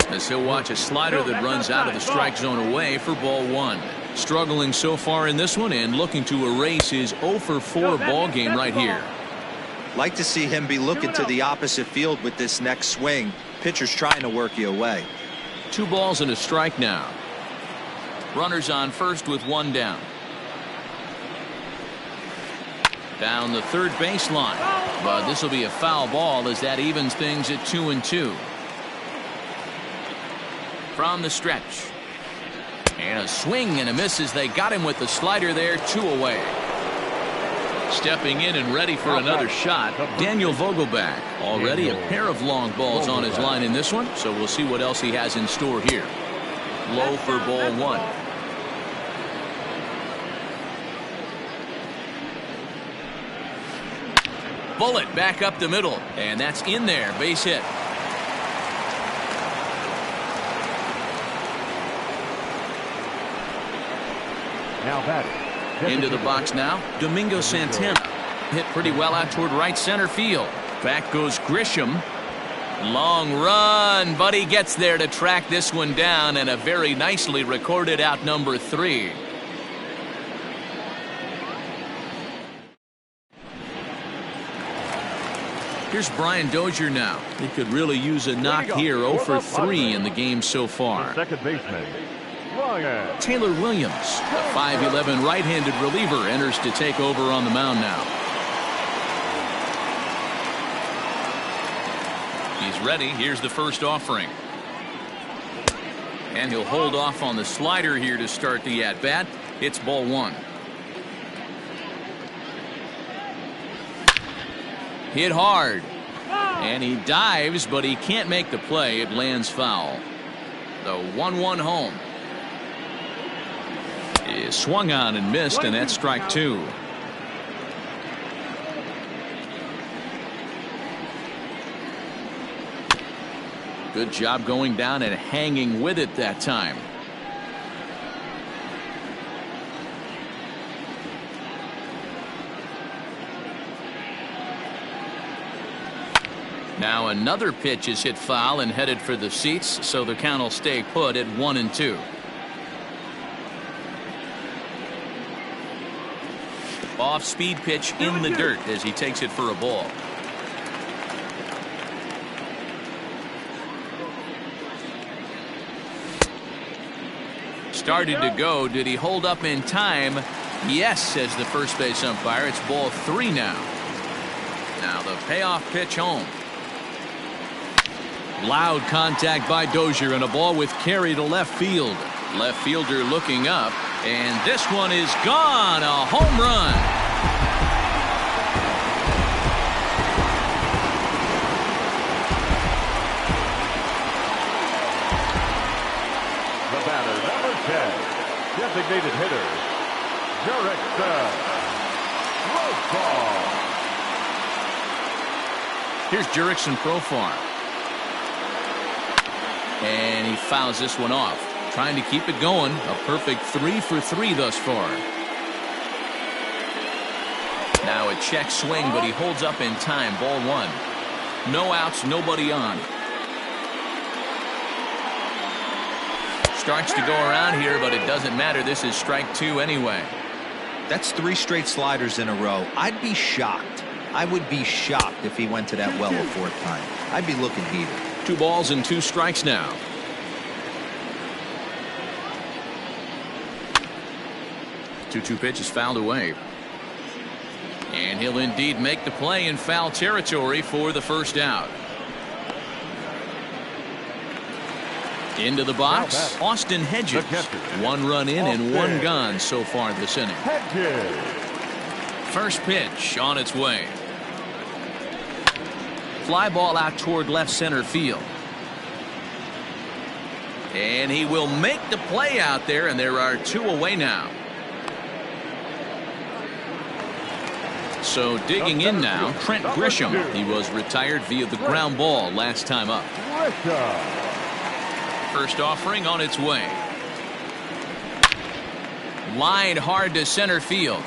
as he'll watch a slider that runs out of the strike zone away for ball 1. Struggling so far in this one and looking to erase his 0 for 4 ball game right here. Like to see him be looking to the opposite field with this next swing. Pitcher's trying to work you away. 2 balls and a strike now. Runners on first with 1 down. Down the third baseline, but this will be a foul ball as that evens things at 2-2. From the stretch, and a swing and a miss as they got him with the slider there. 2 away. Stepping in and ready for another shot, Daniel Vogelback. Already a pair of long balls on his line in this one, so we'll see what else he has in store here. Low for ball 1. Bullet back up the middle, and that's in there. Base hit. Now batting. Into the box now, Domingo Santana. Hit pretty well out toward right center field. Back goes Grisham. Long run, but he gets there to track this one down, and a very nicely recorded out number 3. Here's Brian Dozier now. He could really use a knock here. 0 for 3 in the game so far. Second baseman. Taylor Williams, the 5'11" right-handed reliever, enters to take over on the mound now. He's ready. Here's the first offering. And he'll hold off on the slider here to start the at-bat. It's ball 1. Hit hard. And he dives, but he can't make the play. It lands foul. The 1-1 home. Is swung on and missed, and that's strike 2. Good job going down and hanging with it that time. Now another pitch is hit foul and headed for the seats, so the count will stay put at 1-2. Off speed pitch in the dirt as he takes it for a ball. Started to go. Did he hold up in time? Yes, says the first base umpire. It's ball 3 now. Now the payoff pitch home. Loud contact by Dozier, and a ball with carry to left field. Left fielder looking up, and this one is gone. A home run. The batter, number 10, designated hitter, Jurickson Profar. Here's Jurickson Profar. And he fouls this one off. Trying to keep it going. A perfect 3 for 3 thus far. check swing, but he holds up in time. Ball one. No outs, nobody on. Starts to go around here, but it doesn't matter. This is strike two anyway. That's 3 straight sliders in a row. I'd be shocked. I would be shocked if he went to that well a 4th time. I'd be looking heated. 2 balls and 2 strikes now. Two pitch is fouled away. And he'll indeed make the play in foul territory for the first out. Into the box, Austin Hedges. 1 run in and 1 gone so far this inning. First pitch on its way. Fly ball out toward left center field. And he will make the play out there, and there are 2 away now. So digging in now, Trent Grisham. He was retired via the ground ball last time up. First offering on its way. Line hard to center field.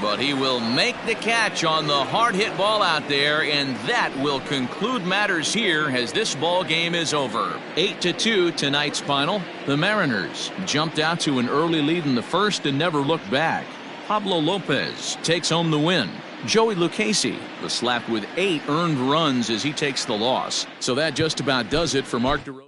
But he will make the catch on the hard hit ball out there, and that will conclude matters here as this ball game is over. 8-2 tonight's final. The Mariners jumped out to an early lead in the first and never looked back. Pablo Lopez takes home the win. Joey Lucchesi was slapped with 8 earned runs as he takes the loss. So that just about does it for Mark DeRosa.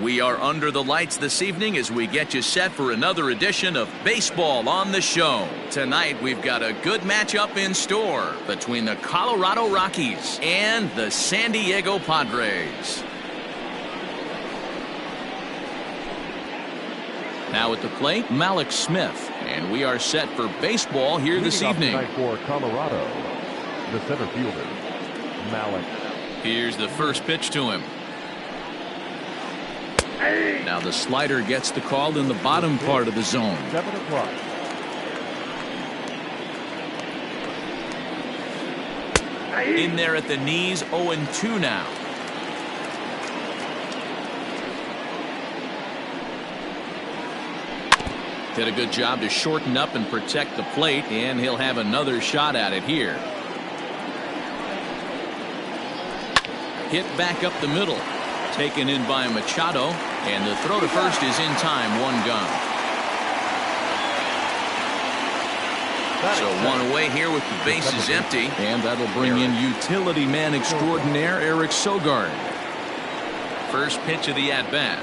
We are under the lights this evening as we get you set for another edition of Baseball on the Show. Tonight we've got a good matchup in store between the Colorado Rockies and the San Diego Padres. Now at the plate, Malik Smith, and we are set for baseball here this evening. Tonight for Colorado, the center fielder, Malik. Here's the first pitch to him. Now the slider gets the call in the bottom part of the zone. 7 o'clock. In there at the knees, 0-2 now. Did a good job to shorten up and protect the plate, and he'll have another shot at it here. Hit back up the middle. Taken in by Machado, and the throw to first is in time, 1 gone. So 1 away here with the bases empty, and that'll bring in utility man extraordinaire Eric Sogard. First pitch of the at-bat.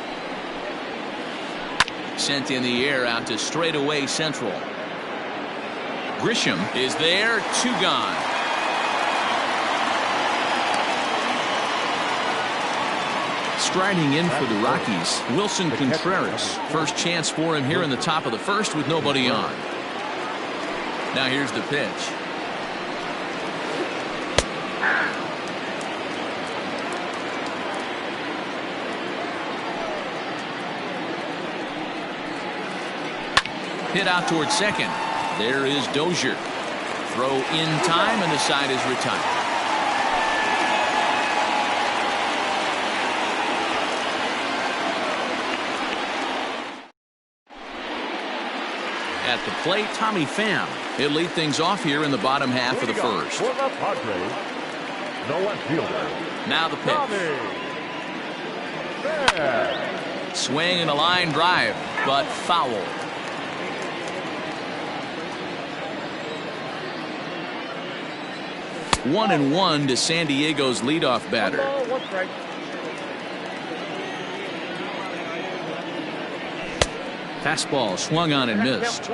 Sent in the air out to straightaway central. Grisham is there, 2 gone. Striding in for the Rockies, Wilson Contreras. First chance for him here in the top of the first with nobody on. Now here's the pitch. Hit out towards second. There is Dozier. Throw in time, and the side is retired. At the plate, Tommy Pham. He'll lead things off here in the bottom half of the first. For the Padres, the left fielder. Now the pitch. Swing and a line drive, but foul. 1-1 to San Diego's leadoff batter. Fastball swung on and missed.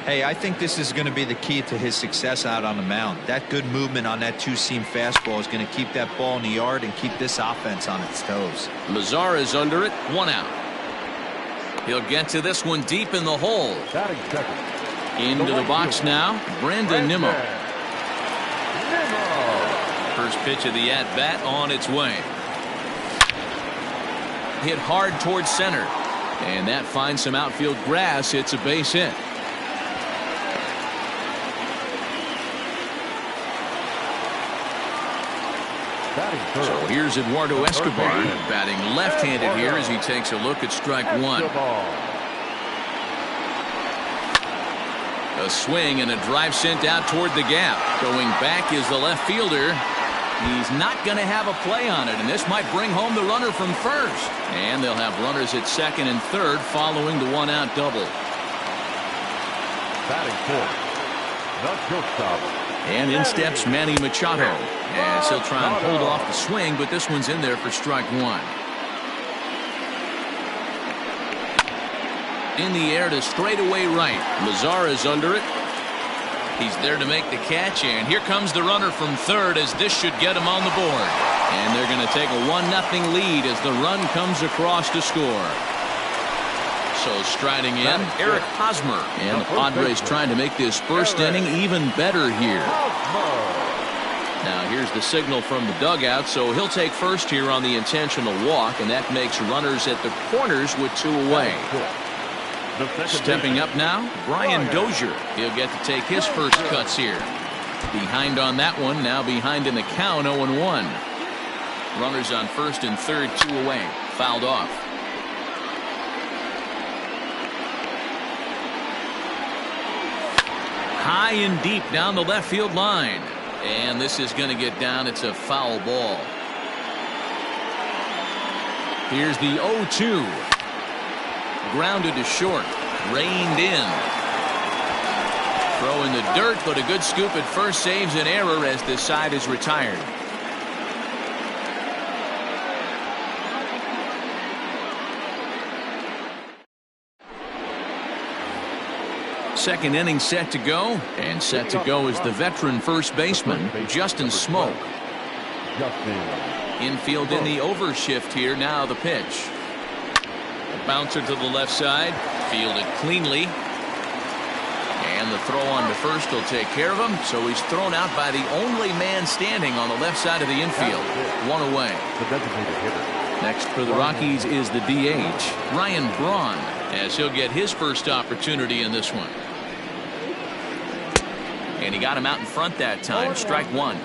Hey, I think this is going to be the key to his success out on the mound. That good movement on that 2-seam fastball is going to keep that ball in the yard and keep this offense on its toes. Lazar is under it, 1 out. He'll get to this one deep in the hole. Into the box now, Brandon Nimmo. First pitch of the at-bat on its way. Hit hard towards center. And that finds some outfield grass. It's a base hit. So here's Eduardo Escobar batting left-handed here as he takes a look at strike 1. A swing and a drive sent out toward the gap. Going back is the left fielder. He's not going to have a play on it, and this might bring home the runner from first. And they'll have runners at second and third following the 1-out double. Batting fourth, the shortstop. And in steps Manny Machado, as he'll try and hold off the swing, but this one's in there for strike 1. In the air to straightaway right. Lazar is under it. He's there to make the catch, and here comes the runner from third as this should get him on the board. And they're going to take a 1-0 lead as the run comes across to score. So striding in, Eric Hosmer. And the Padres trying to make this first inning even better here. Now here's the signal from the dugout, so he'll take first here on the intentional walk, and that makes runners at the corners with 2 away. Stepping up now, Brian Dozier. He'll get to take his first cuts here. Behind on that one, now behind in the count, 0-1. Runners on first and third, 2 away. Fouled off. High and deep down the left field line. And this is going to get down. It's a foul ball. Here's the 0-2. Grounded to short. Reined in. Throw in the dirt, but a good scoop at first saves an error as this side is retired. Second inning set to go, and set to go is the veteran first baseman, Justin Smoke. Infield in the overshift here. Now the pitch. A bouncer to the left side, fielded cleanly. And the throw on to first will take care of him. So he's thrown out by the only man standing on the left side of the infield. One away. Next for the Rockies is the DH, Ryan Braun, as he'll get his first opportunity in this one. And he got him out in front that time. Strike one.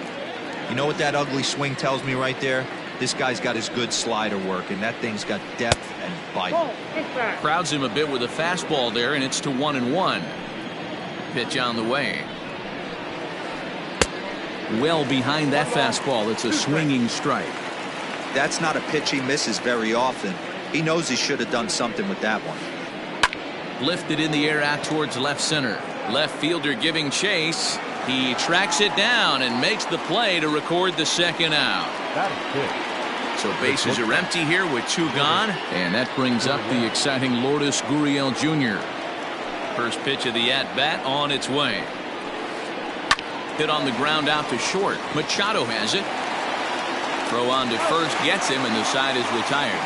You know what that ugly swing tells me right there? This guy's got his good slider work, and that thing's got depth and bite. Crowds him a bit with a fastball there, and it's to 1-1. Pitch on the way. Well behind that fastball. It's a swinging strike. That's not a pitch he misses very often. He knows he should have done something with that one. Lifted in the air out towards left center. Left fielder giving chase. He tracks it down and makes the play to record the second out. So bases are empty here with two gone. And that brings up the exciting Lourdes Gurriel Jr. First pitch of the at-bat on its way. Hit on the ground out to short. Machado has it. Throw on to first gets him, and the side is retired.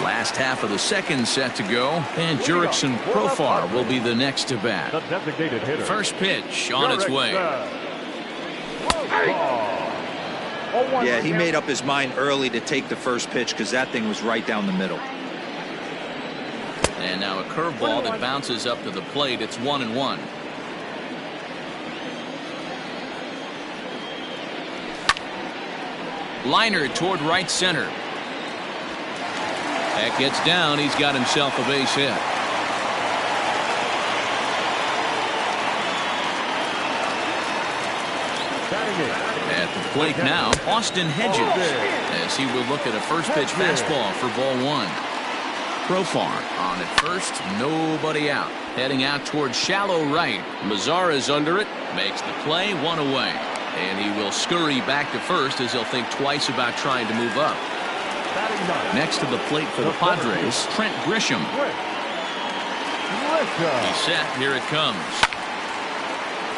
Last half of the second set to go, and Jurickson Profar will be the next to bat. First pitch on its way. Yeah, he made up his mind early to take the first pitch because that thing was right down the middle. And now a curveball that bounces up to the plate. It's 1-1. Liner toward right center. That gets down. He's got himself a base hit. At the plate now, Austin Hedges, as he will look at a first pitch fastball for ball one. Profar on at first, nobody out. Heading out towards shallow right. Mazara's under it, makes the play, one away. And he will scurry back to first as he'll think twice about trying to move up. Next to the plate for the Padres, Trent Grisham. He's set, here it comes.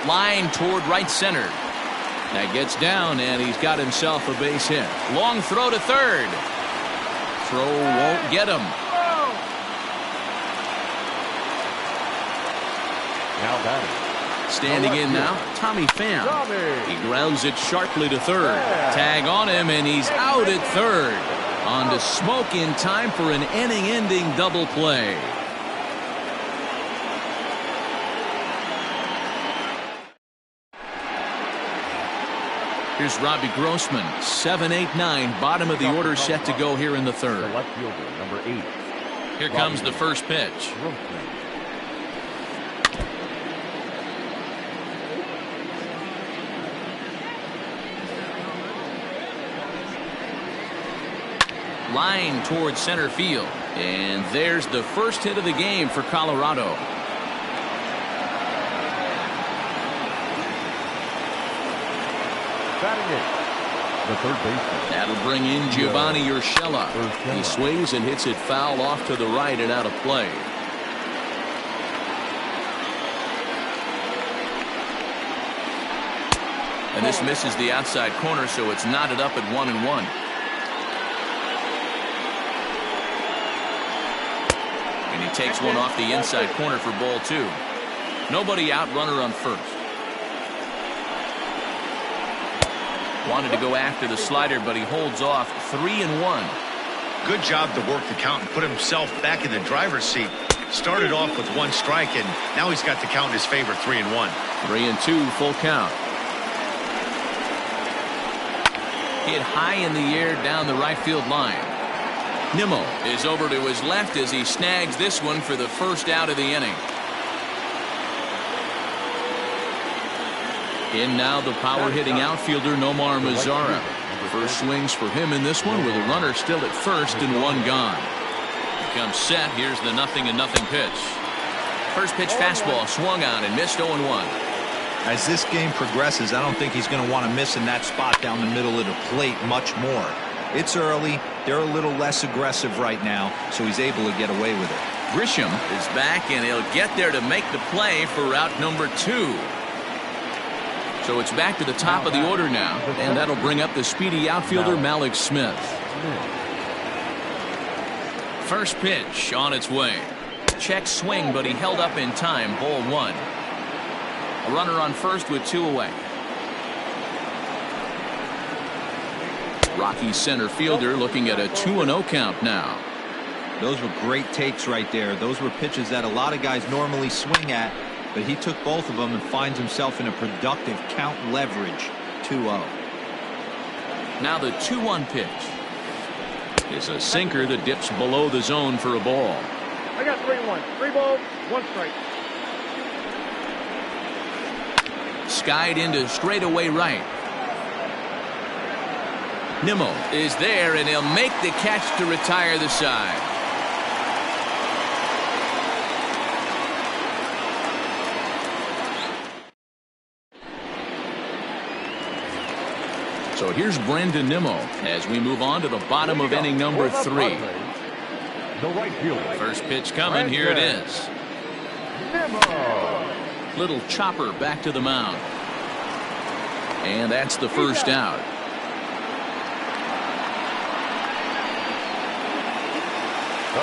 Line toward right center. That gets down, and he's got himself a base hit. Long throw to third. Throw won't get him. Now batting. Standing in now, Tommy Pham. He grounds it sharply to third. Tag on him, and he's out at third. On to Smoke in time for an inning-ending double play. Here's Robbie Grossman, 7-8-9, bottom of the order set to go here in the third. The left fielder, number 8. Here comes the first pitch. Line towards center field. And there's the first hit of the game for Colorado. The third baseman. That'll bring in Giovanni Urshela. He swings and hits it foul off to the right and out of play. And this misses the outside corner, so it's knotted up at 1-1. And he takes one off the inside corner for ball two. Nobody out, runner on first. Wanted to go after the slider, but he holds off. 3-1. Good job to work the count and put himself back in the driver's seat. Started off with one strike, and now he's got the count in his favor. 3-1. 3-2, full count. Hit high in the air down the right field line. Nimmo is over to his left as he snags this one for the first out of the inning. In now the power-hitting outfielder Nomar Mazara. First swings for him in this one with a runner still at first and one gone. He comes set. Here's the 0-0 pitch. First pitch fastball swung on and missed. 0-1. As this game progresses, I don't think he's going to want to miss in that spot down the middle of the plate much more. It's early. They're a little less aggressive right now, so he's able to get away with it. Grisham is back, and he'll get there to make the play for route number 2. So it's back to the top of the order now, and that'll bring up the speedy outfielder Malik Smith. First pitch on its way. Check swing, but he held up in time. Ball 1. A runner on first with 2 away. Rocky center fielder looking at a 2-0 count now. Those were great takes right there. Those were pitches that a lot of guys normally swing at, but he took both of them and finds himself in a productive count leverage. 2-0. Now the 2-1 pitch. It's a sinker that dips below the zone for a ball. I got 3-1. 3 balls, 1 strike. Skied into straightaway right. Nimmo is there, and he'll make the catch to retire the side. So here's Brandon Nimmo as we move on to the bottom of inning number 3. The right fielder. First pitch coming. Here it is. Nimmo. Little chopper back to the mound. And that's the first out.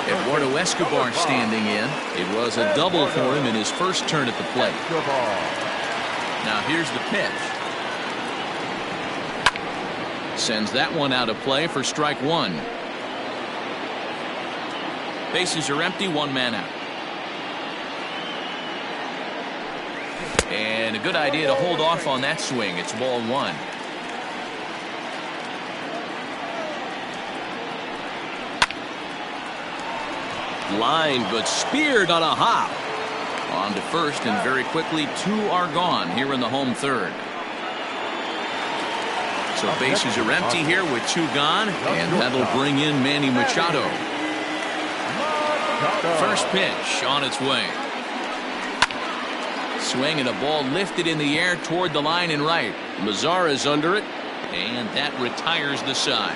Eduardo Escobar standing in. It was a double for him in his first turn at the plate. Now here's the pitch. Sends that one out of play for strike 1. Bases are empty, 1 man out. And a good idea to hold off on that swing. It's ball 1. Line, but speared on a hop. On to first, and very quickly 2 are gone here in the home third. So bases are empty here with 2 gone, and that'll bring in Manny Machado. First pitch on its way. Swing and a ball lifted in the air toward the line and right. Mazara's under it, and that retires the side.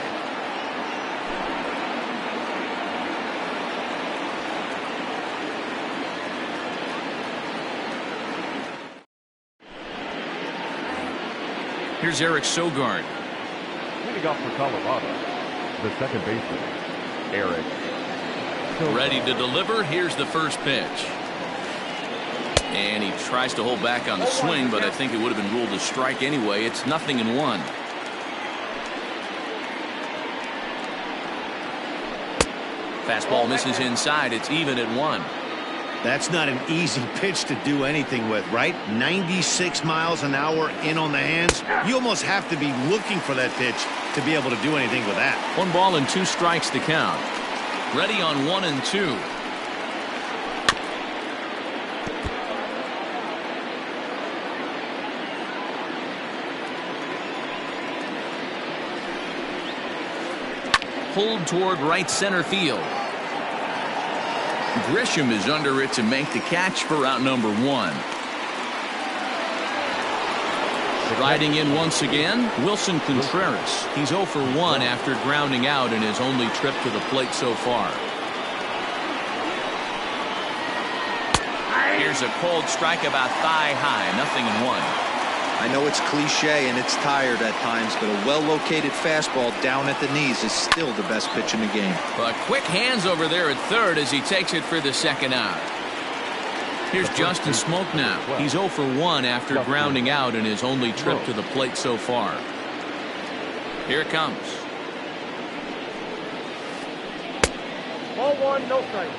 Here's Eric Sogard. Leading off for Colorado, the second baseman, Eric Sogard. Ready to deliver. Here's the first pitch. And he tries to hold back on the swing, but I think it would have been ruled a strike anyway. It's 0-1. Fastball misses inside. It's even at 1. That's not an easy pitch to do anything with, right? 96 miles an hour in on the hands. You almost have to be looking for that pitch to be able to do anything with that. 1 ball and 2 strikes to count. Ready on 1 and 2. Pulled toward right center field. Grisham is under it to make the catch for out number 1. Riding in once again, Wilson Contreras. He's 0 for 1 after grounding out in his only trip to the plate so far. Here's a cold strike about thigh high. 0-1. I know it's cliche and it's tired at times, but a well-located fastball down at the knees is still the best pitch in the game. But quick hands over there at third as he takes it for the second out. Here's Justin Smoke now. He's 0 for 1 after grounding out in his only trip to the plate so far. Here it comes. Ball 1, no strike.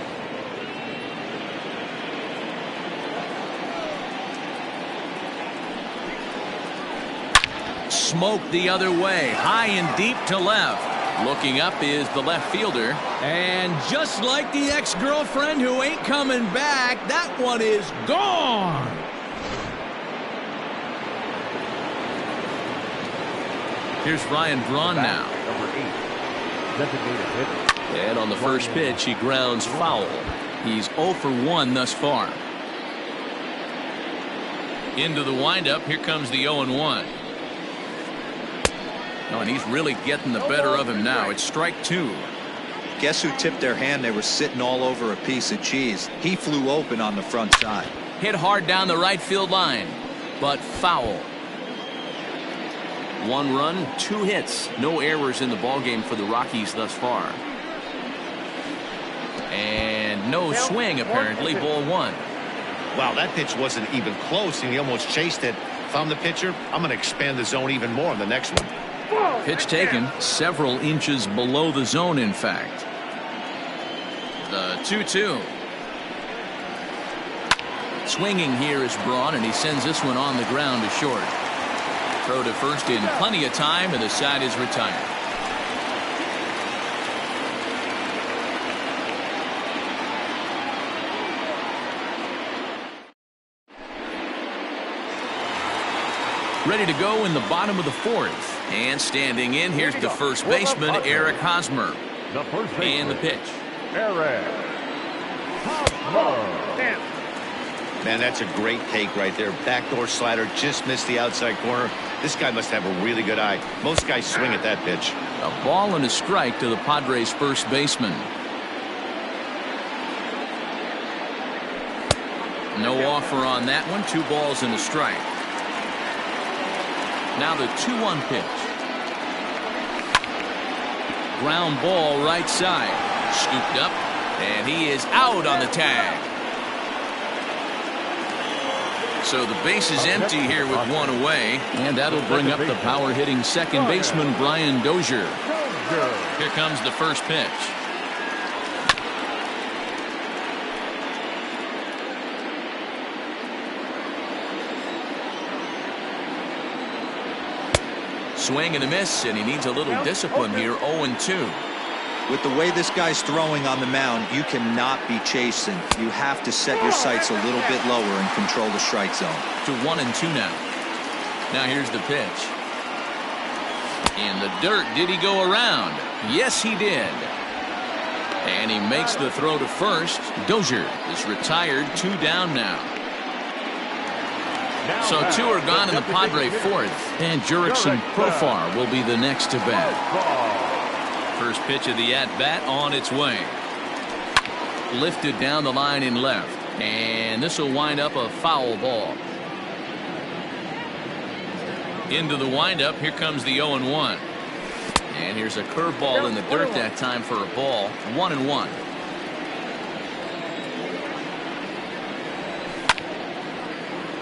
Smoke the other way, high and deep to left. Looking up is the left fielder. And just like the ex-girlfriend who ain't coming back, that one is gone. Here's Ryan Braun now. Number 8, designated hitter. And on the first pitch, he grounds foul. He's 0 for 1 thus far. Into the windup. Here comes the 0-1. Oh, and he's really getting the better of him now. It's strike 2. Guess who tipped their hand? They were sitting all over a piece of cheese. He flew open on the front side. Hit hard down the right field line, but foul. 1 run, 2 hits. No errors in the ballgame for the Rockies thus far. And no swing, apparently. Ball 1. Wow, that pitch wasn't even close, and he almost chased it. If I'm the pitcher, I'm going to expand the zone even more on the next one. Pitch taken several inches below the zone, in fact. The 2-2. Swinging here is Braun, and he sends this one on the ground to short. Throw to first in plenty of time, and the side is retired. Ready to go in the bottom of the 4th. And standing in, here's the first baseman, Eric Hosmer. The first baseman, And the pitch. Eric Hosmer. Man, that's a great take right there. Backdoor slider, just missed the outside corner. This guy must have a really good eye. Most guys swing at that pitch. A ball and a strike to the Padres' first baseman. No offer on that one. 2 balls and a strike. Now the 2-1 pitch. Ground ball right side. Scooped up, and he is out on the tag. So the base is empty here with 1 away, and that'll bring up the power-hitting second baseman, Brian Dozier. Here comes the first pitch. Swing and a miss, and he needs a little discipline here. 0-2. With the way this guy's throwing on the mound, you cannot be chasing. You have to set your sights a little bit lower and control the strike zone. To 1-2 now. Now here's the pitch. In the dirt. Did he go around? Yes, he did. And he makes the throw to first. Dozier is retired. 2 down now. So 2 are gone in the Padre 4th, and Jurickson Profar will be the next to bat. First pitch of the at-bat on its way. Lifted down the line in left, and this will wind up a foul ball. Into the windup. Here comes the 0-1. And here's a curveball in the dirt that time for a ball. 1-1.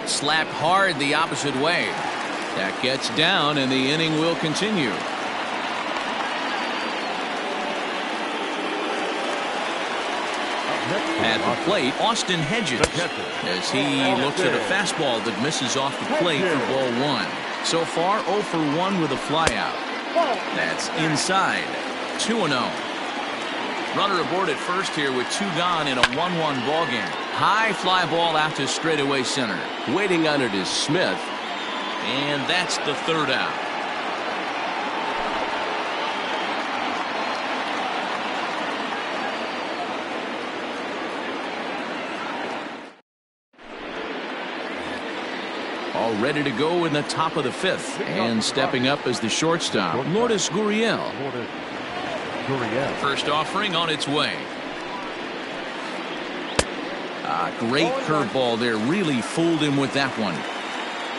Slapped hard the opposite way. That gets down, and the inning will continue. At the plate, Austin Hedges, as he looks at a fastball that misses off the plate for ball 1. So far, 0 for 1 with a flyout. That's inside. 2-0. Runner aboard at first here with 2 gone in a 1-1 ball game. High fly ball out to straightaway center. Waiting on it is Smith. And that's the 3rd out. All ready to go in the top of the 5th. And stepping up as the shortstop, Lourdes Gurriel. First offering on its way. Great curveball there. Really fooled him with that one.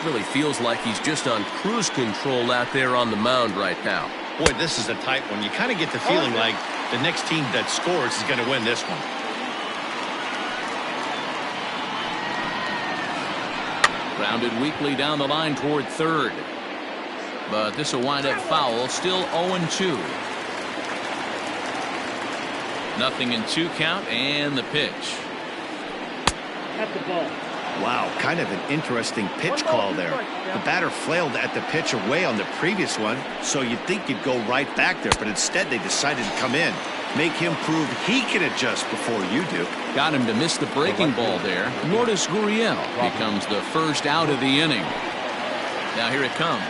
Really feels like he's just on cruise control out there on the mound right now. Boy, this is a tight one. You kind of get the feeling like the next team that scores is going to win this one. Grounded weakly down the line toward 3rd. But this will wind up foul. Still 0-2. Nothing in 2 count, and the pitch. At the ball. Wow, kind of an interesting pitch call there. The batter flailed at the pitch away on the previous one, so you'd think you'd go right back there, but instead they decided to come in. Make him prove he can adjust before you do. Got him to miss the breaking ball there. Lourdes Gurriel becomes the first out of the inning. Now here it comes.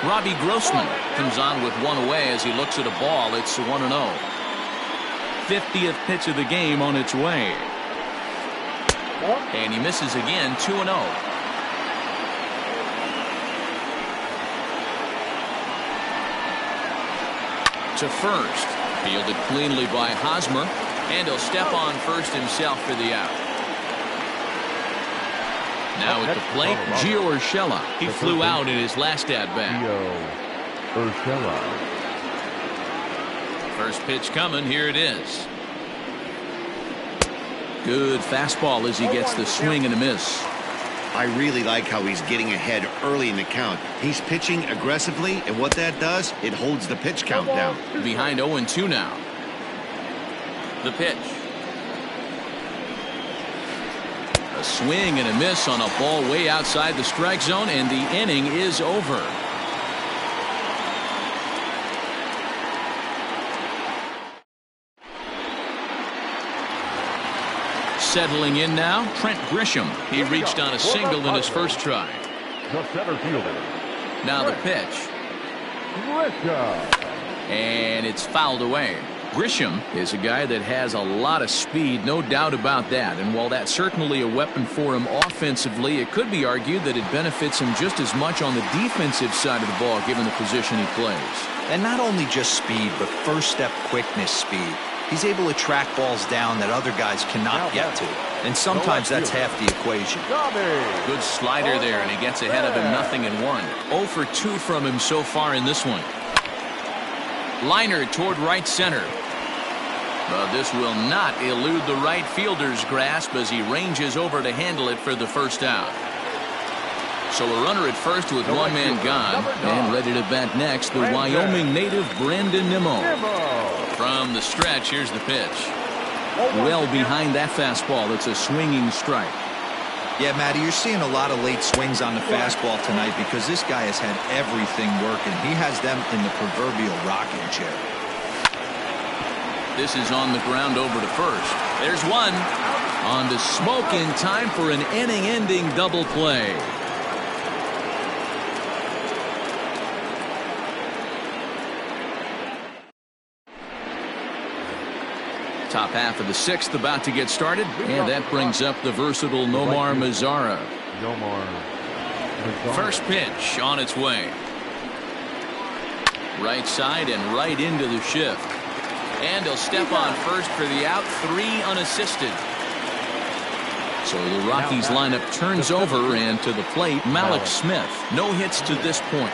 Robbie Grossman comes on with 1 away as he looks at a ball. It's 1-0. 50th pitch of the game on its way. And he misses again, 2-0. To first. Fielded cleanly by Hosmer. And he'll step on first himself for the out. Now at the plate, Gio Urshela. He flew out in his last at-bat. Gio Urshela. First pitch coming. Here it is. Good fastball as he gets the swing and a miss. I really like how he's getting ahead early in the count. He's pitching aggressively, and what that does, it holds the pitch count down. Behind 0-2 now. The pitch. A swing and a miss on a ball way outside the strike zone, and the inning is over. Settling in now, Trent Grisham. He reached on a single in his first try. The center fielder. Now the pitch. Grisham. And it's fouled away. Grisham is a guy that has a lot of speed, no doubt about that. And while that's certainly a weapon for him offensively, it could be argued that it benefits him just as much on the defensive side of the ball, given the position he plays. And not only just speed, but first step quickness speed. He's able to track balls down that other guys cannot get to. And sometimes that's half the equation. Good slider there, and he gets ahead of him 0-1. 0 for 2 from him so far in this one. Liner toward right center. But this will not elude the right fielder's grasp as he ranges over to handle it for the first out. So a runner at first with one man gone, and ready to bat next, the Wyoming native Brandon Nimmo. From the stretch, here's the pitch. Well behind that fastball. It's a swinging strike. Yeah, Matty, you're seeing a lot of late swings on the fastball tonight because this guy has had everything working. He has them in the proverbial rocking chair. This is on the ground over to first. There's one. On to smoke in time for an inning-ending double play. Top half of the sixth about to get started, and that brings up the versatile Nomar Mazara. First pitch on its way. Right side and right into the shift. And he'll step on first for the out, 3 unassisted. So the Rockies lineup turns over, and to the plate, Malik Smith. No hits to this point.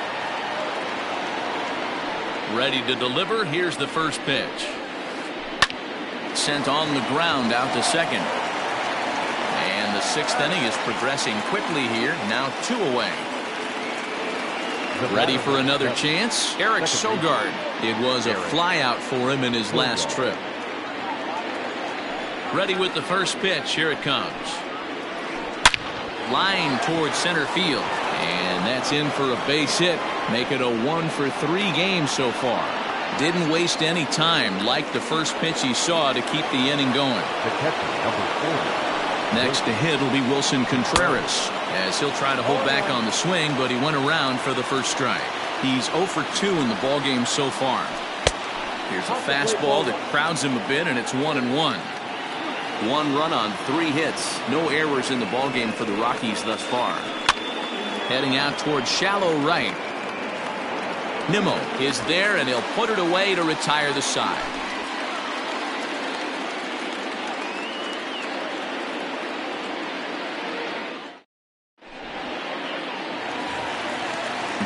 Ready to deliver. Here's the first pitch. Sent on the ground out to second. And the sixth inning is progressing quickly here. Now 2 away. Ready for another chance. Eric Sogard. It was a flyout for him in his last trip. Ready with the first pitch. Here it comes. Line towards center field. And that's in for a base hit. Make it a 1 for 3 game so far. Didn't waste any time, like the first pitch he saw, to keep the inning going. The catcher, number 4. Next to hit will be Wilson Contreras, as he'll try to hold back on the swing, but he went around for the first strike. He's 0 for 2 in the ballgame so far. Here's a fastball that crowds him a bit, and it's 1-1. 1 run on 3 hits. No errors in the ballgame for the Rockies thus far. Heading out towards shallow right. Nimmo is there, and he'll put it away to retire the side.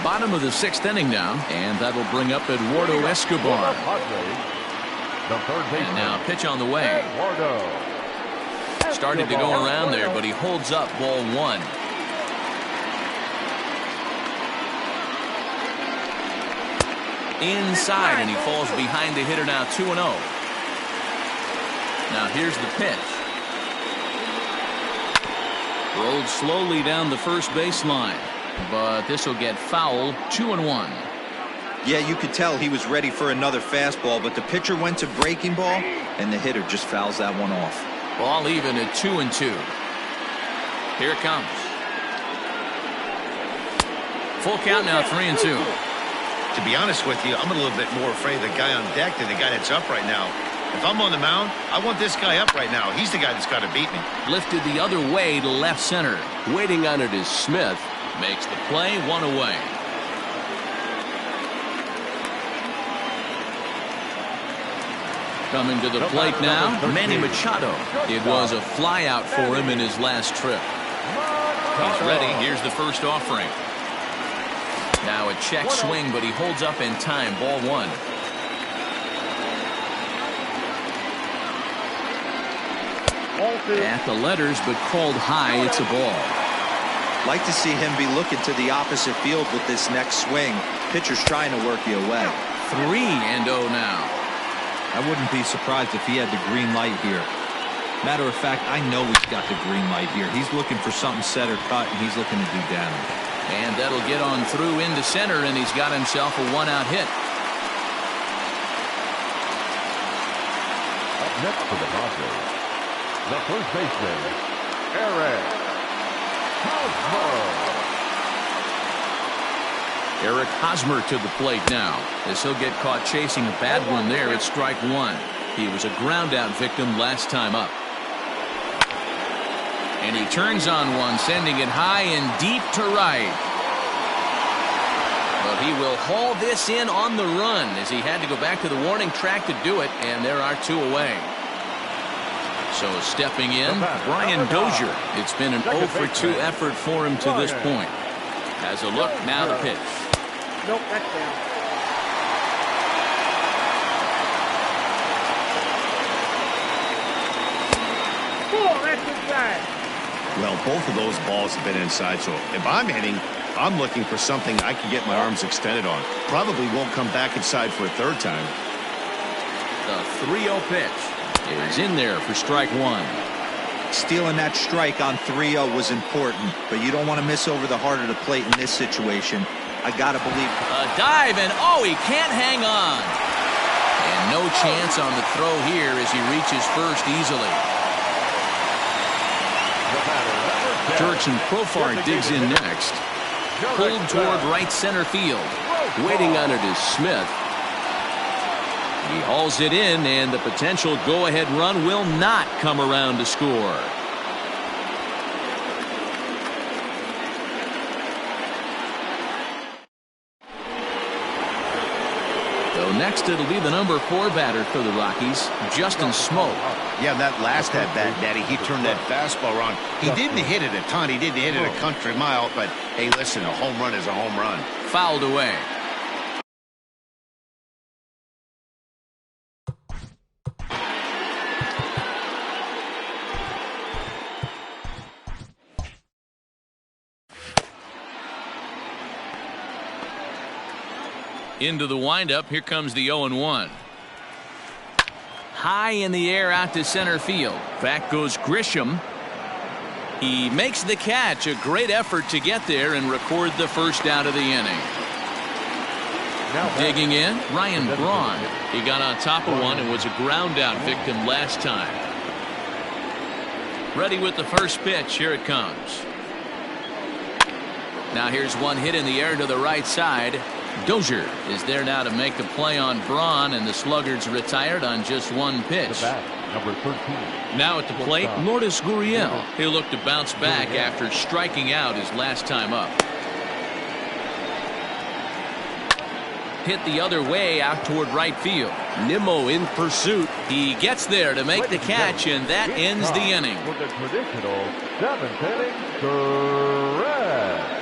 Bottom of the 6th inning now, and that'll bring up Eduardo Escobar. And now pitch on the way. Started to go around there, but he holds up ball 1. Inside, and he falls behind the hitter now 2-0. Now here's the pitch. Rolled slowly down the first baseline, but this will get fouled. 2-1. Yeah, you could tell he was ready for another fastball, but the pitcher went to breaking ball, and the hitter just fouls that one off. Ball even at 2-2. Here it comes. Full count now, 3-2. To be honest with you, I'm a little bit more afraid of the guy on deck than the guy that's up right now. If I'm on the mound, I want this guy up right now. He's the guy that's got to beat me. Lifted the other way to left center. Waiting on it is Smith. Makes the play, 1 away. Coming to the plate now, Manny Machado. It was a flyout for him in his last trip. He's ready. Here's the first offering. Now a check swing, but he holds up in time. Ball 1. At the letters, but called high. It's a ball. Like to see him be looking to the opposite field with this next swing. Pitcher's trying to work you away. 3-0 now. I wouldn't be surprised if he had the green light here. Matter of fact, I know he's got the green light here. He's looking for something set or cut, and he's looking to do damage. And that'll get on through into center, and he's got himself a 1-out hit. Up next for the Padres, the first baseman, Eric Hosmer. Eric Hosmer to the plate now, as he'll get caught chasing a bad one there at strike 1. He was a ground-out victim last time up. And he turns on one, sending it high and deep to right. But he will haul this in on the run, as he had to go back to the warning track to do it, and there are 2 away. So stepping in, Brian Dozier. It's been an 0 for 2 effort for him to this point. Has a look, now the pitch. Nope, that's down. Oh, that's inside. Well, both of those balls have been inside, so if I'm hitting, I'm looking for something I can get my arms extended on. Probably won't come back inside for a 3rd time. The 3-0 pitch is in there for strike 1. Stealing that strike on 3-0 was important, but you don't want to miss over the heart of the plate in this situation. I got to believe. A dive, and oh, he can't hang on. And no chance on the throw here as he reaches first easily. Jurickson Profar digs in next. Pulled toward right center field. Waiting on it is Smith. He hauls it in, and the potential go-ahead run will not come around to score. So next it'll be the number 4 batter for the Rockies, Justin Smoke. Yeah, that last at-bat, Daddy, he turned that fastball on. He didn't hit it a ton. He didn't hit it a country mile, but hey, listen, a home run is a home run. Fouled away. Into the windup. Here comes the 0-1. High in the air out to center field. Back goes Grisham. He makes the catch. A great effort to get there and record the first out of the inning. Digging in, Ryan Braun. He got on top of one and was a ground out victim last time. Ready with the first pitch. Here it comes. Now here's one hit in the air to the right side. Dozier is there now to make the play on Braun, and the Sluggards retired on just 1 pitch. Number 13. Now at the plate, Lourdes Gurriel. He'll look to bounce back after striking out his last time up. Hit the other way out toward right field. Nimmo in pursuit. He gets there to make the catch, and that ends the inning. For the traditional 7th inning, correct.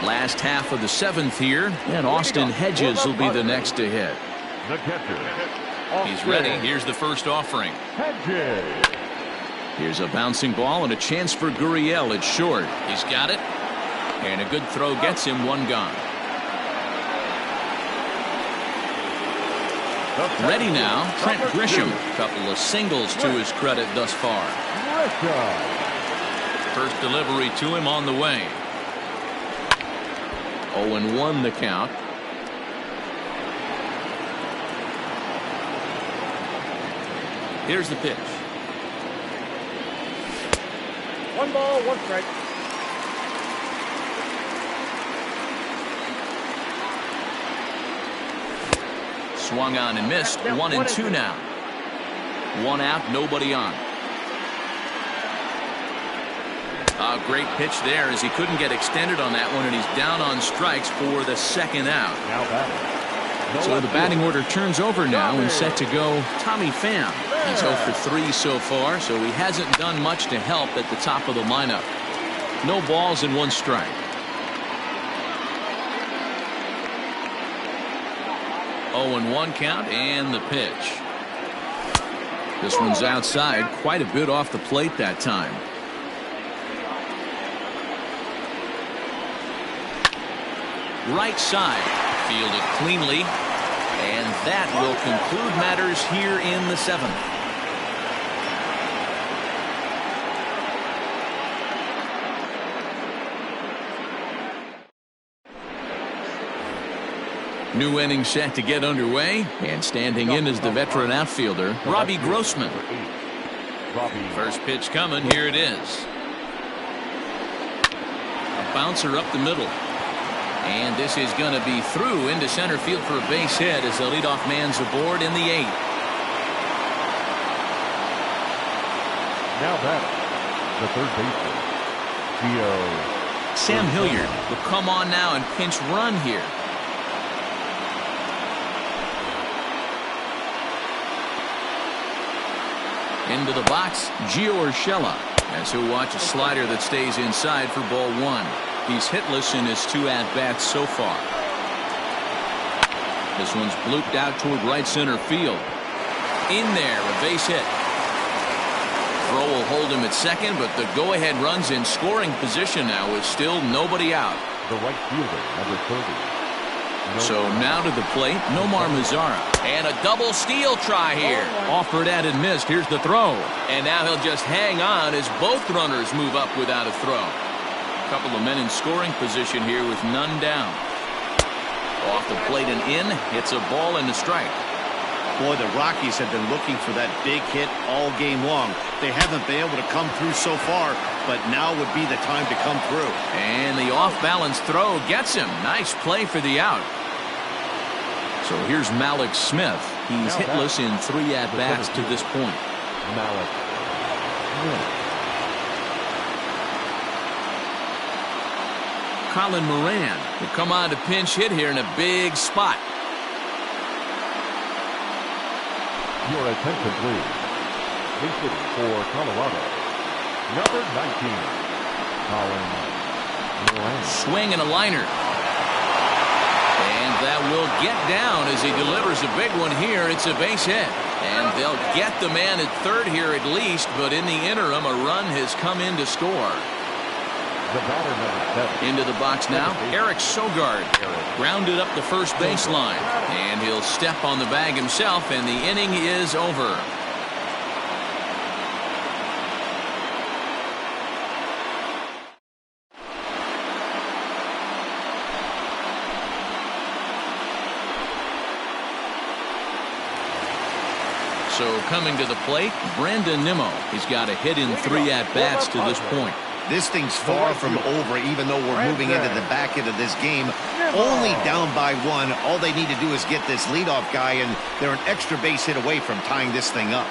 Last half of the 7th here, and Austin Hedges will be the next to hit. The catcher. He's ready. Here's the first offering. Hedges. Here's a bouncing ball and a chance for Gurriel. It's short. He's got it. And a good throw gets him 1 gone. Ready now, Trent Grisham. Couple of singles to his credit thus far. First delivery to him on the way. 0-1 the count. Here's the pitch. 1 ball, 1 strike. Swung on and missed. 1-2 now. One out, nobody on. A great pitch there as he couldn't get extended on that one, and he's down on strikes for the second out. Now batting. So the batting order turns over now and set to go Tommy Pham. He's 0 for 3 so far, so he hasn't done much to help at the top of the lineup. No balls and 1 strike. 0-1 count and the pitch. This one's outside, quite a bit off the plate that time. Right side, fielded cleanly, and that will conclude matters here in the 7th. New inning set to get underway, and standing in is the veteran outfielder, Robbie Grossman. First pitch coming, here it is. A bouncer up the middle. And this is going to be through into center field for a base hit as the leadoff man's aboard in the 8th. Now batting, the third baseman, Sam Hilliard will come on now and pinch run here. Into the box, Gio Urshela, as he'll watch a slider that stays inside for ball 1. He's hitless in his 2 at-bats so far. This one's blooped out toward right center field. In there, a base hit. Throw will hold him at second, but the go-ahead run's in scoring position now with still nobody out. the right fielder, number 30. So now to the plate, Nomar Mazara. And a double steal try here. Offered at and missed. Here's the throw. And now he'll just hang on as both runners move up without a throw. A couple of men in scoring position here with none down. Off the plate and in. Hits a ball and a strike. Boy, the Rockies have been looking for that big hit all game long. They haven't been able to come through so far, but now would be the time to come through. And the off-balance throw gets him. Nice play for the out. So here's Malik Smith. He's hitless in 3 at-bats to this point. Malik Smith. Colin Moran will come on to pinch hit here in a big spot. Your attention, please. Base for Colorado, number 19, Colin Moran. Swing and a liner. And that will get down as he delivers a big one here. It's a base hit. And they'll get the man at third here at least, but in the interim, a run has come in to score. The batter, number 7. Into the box now, Eric Sogard. Rounded up the first baseline. And he'll step on the bag himself, and the inning is over. So coming to the plate, Brandon Nimmo. He's got a hit in 3 at-bats to this point. This thing's far from over, even though we're moving into the back end of this game. Only down by 1. All they need to do is get this leadoff guy, and they're an extra base hit away from tying this thing up.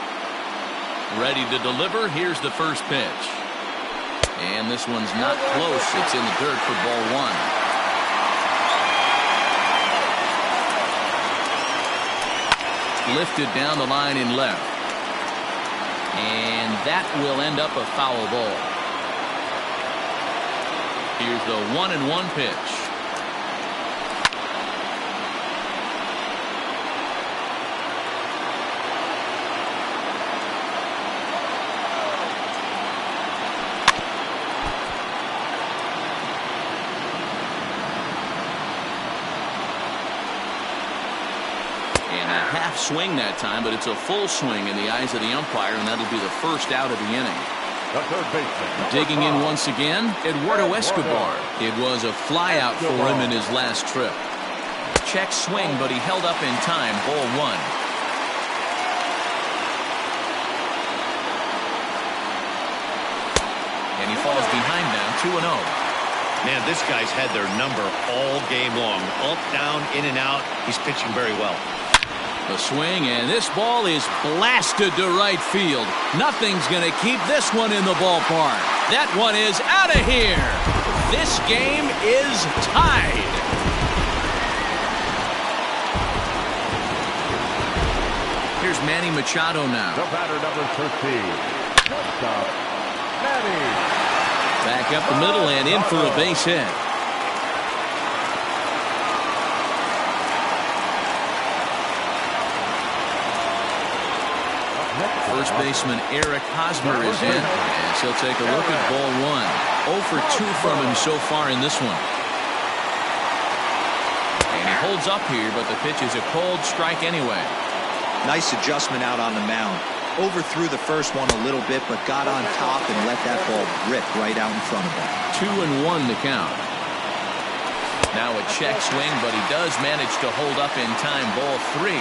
Ready to deliver. Here's the first pitch. And this one's not close. It's in the dirt for ball 1. Lifted down the line in left. And that will end up a foul ball. Here's the 1-1 pitch. And a half swing that time, but it's a full swing in the eyes of the umpire, and that'll be the first out of the inning. The third baseman. Digging in once again, Eduardo Escobar. It was a flyout for him in his last trip. Check swing, but he held up in time. Ball 1. And he falls behind now, 2-0. Man, this guy's had their number all game long. Up, down, in and out. He's pitching very well. The swing, and this ball is blasted to right field. Nothing's going to keep this one in the ballpark. That one is out of here. This game is tied. Here's Manny Machado now. The batter, number 13. Shortstop, Manny. Back up the middle and in for a base hit. First baseman Eric Hosmer is in, as he'll take a look at ball one. 0 for 2 from him so far in this one. And he holds up here, but the pitch is a cold strike anyway. Nice adjustment out on the mound. Overthrew the first one a little bit, but got on top and let that ball rip right out in front of him. 2-1 to count. Now a check swing, but he does manage to hold up in time. Ball 3.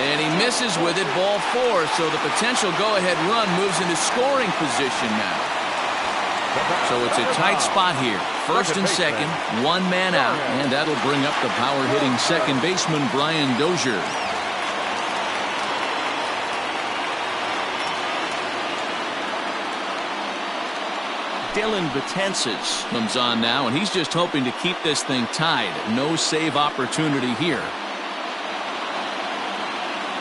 And he misses with it, ball 4, so the potential go-ahead run moves into scoring position now. So it's a tight spot here. First and second, one man out, and that'll bring up the power-hitting second baseman Brian Dozier. Dylan Betances comes on now, and he's just hoping to keep this thing tied. No save opportunity here.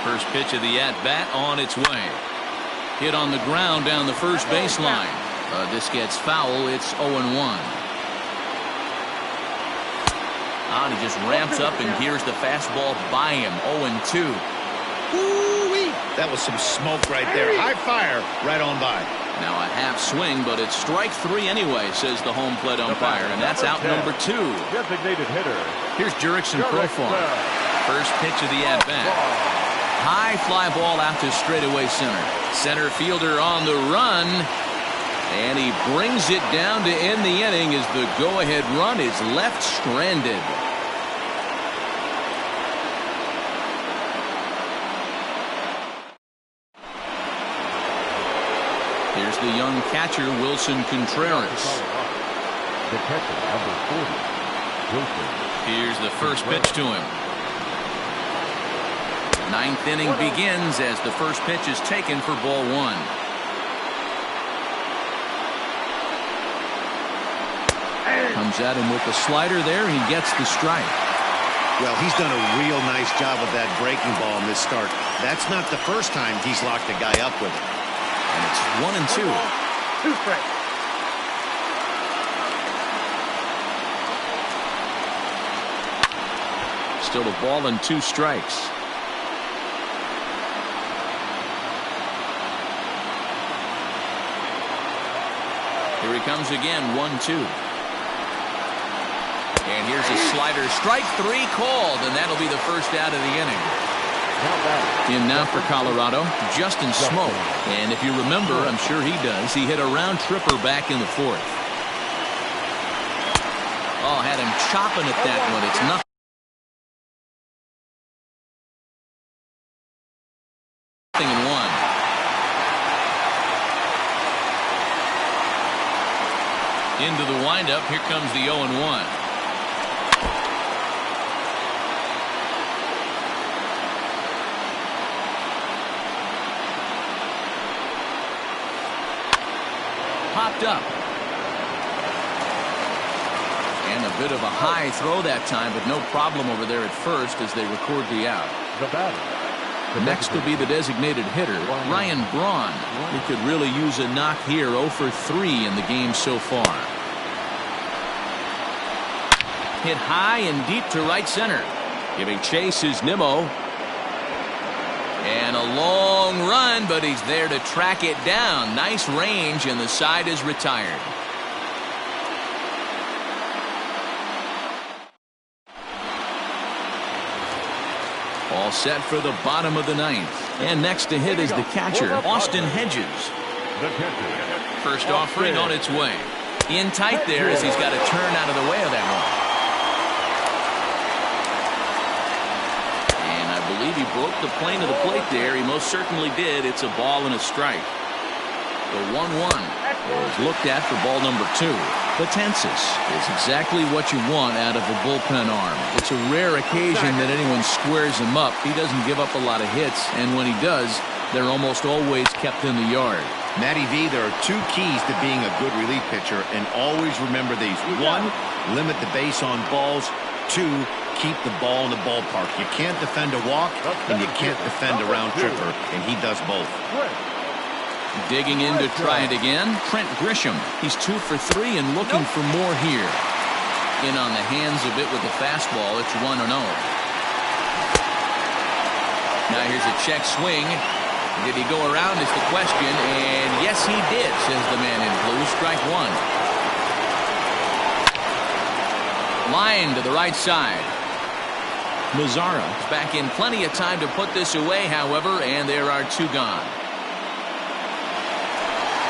First pitch of the at-bat on its way. Hit on the ground down the first baseline. This gets foul. It's 0-1. And he just ramps up and gears the fastball by him. 0-2. Woo-wee. That was some smoke right there. High fire right on by. Now a half swing, but it's strike 3 anyway, says the home plate umpire, and that's out number 2. Designated hitter. Here's Jurickson Profar. First pitch of the at-bat. High fly ball out to straightaway center. Center fielder on the run. And he brings it down to end the inning as the go-ahead run is left stranded. Here's the young catcher, Wilson Contreras. The catcher, number 40, Wilson. Here's the first pitch to him. Ninth inning begins as the first pitch is taken for ball 1. Comes at him with the slider there. He gets the strike. Well, he's done a real nice job with that breaking ball in this start. That's not the first time he's locked a guy up with it. And it's 1-2. 2 strikes. Still a ball and 2 strikes. Here he comes again, 1-2. And here's a slider. Strike 3 called, and that'll be the first out of the inning. In now for Colorado, Justin Smoak. And if you remember, I'm sure he does, he hit a round tripper back in the 4th. Oh, had him chopping at that one. It's nothing. And 1. Into the windup. Here comes the 0-1. Popped up. And a bit of a high throw that time, but no problem over there at first as they record the out. The batter. Next will be the designated hitter, Ryan Braun. He could really use a knock here. 0 for 3 in the game so far. Hit high and deep to right center. Giving chase is Nimmo. And a long run, but he's there to track it down. Nice range, and the side is retired. All set for the bottom of the 9th. And next to hit is the catcher, Austin Hedges. First offering on its way. In tight there as he's got to turn out of the way of that one. And I believe he broke the plane of the plate there. He most certainly did. It's a ball and a strike. The 1-1 is looked at for ball number 2. The tenses is exactly what you want out of a bullpen arm. It's a rare occasion that anyone squares him up. He doesn't give up a lot of hits, and when he does, they're almost always kept in the yard. Matty V, there are 2 keys to being a good relief pitcher, and always remember these. 1, limit the base on balls. 2, keep the ball in the ballpark. You can't defend a walk, and you can't defend a round tripper, and he does both. Digging in to try it again, Trent Grisham. He's 2 for 3 and looking for more here. In on the hands of it with the fastball. It's 1-0. Now here's a check swing. Did he go around is the question, and yes he did, says the man in blue. Strike 1. Line to the right side. Mazzara is back in plenty of time to put this away, however, and there are 2 gone.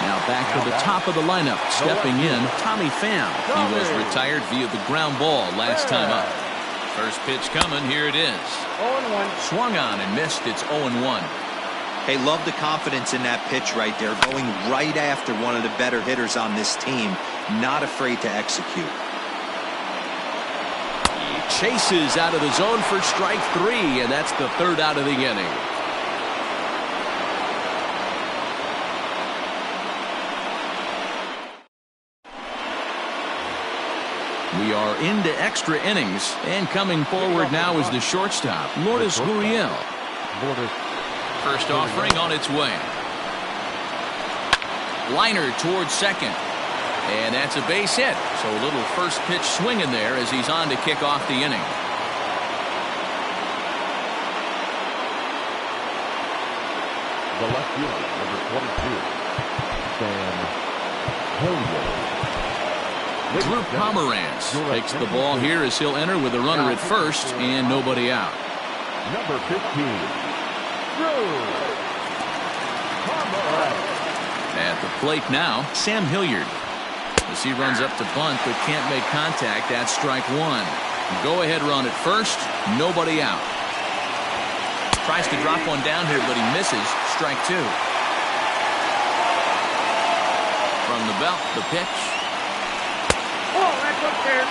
Now back to the top of the lineup, stepping in, Tommy Pham. He was retired via the ground ball last time up. First pitch coming, here it is. 0-1. Swung on and missed, it's 0-1. Hey, love the confidence in that pitch right there, going right after one of the better hitters on this team, not afraid to execute. He chases out of the zone for strike 3, and that's the 3rd out of the inning. We are into extra innings, and coming forward now is the shortstop, Lourdes Gurriel. First offering on its way. Liner towards second, and that's a base hit. So a little first pitch swing in there as he's on to kick off the inning. The left fielder, number 22, Sam Hilliard. Drew Pomeranz takes the ball here as he'll enter with a runner at first and nobody out. Number 15, Drew Pomeranz. At the plate now, Sam Hilliard. As he runs up to bunt but can't make contact, that's strike 1. Go ahead run at first, nobody out. Tries to drop one down here, but he misses. Strike 2. From the belt, the pitch. Oh, that's up there.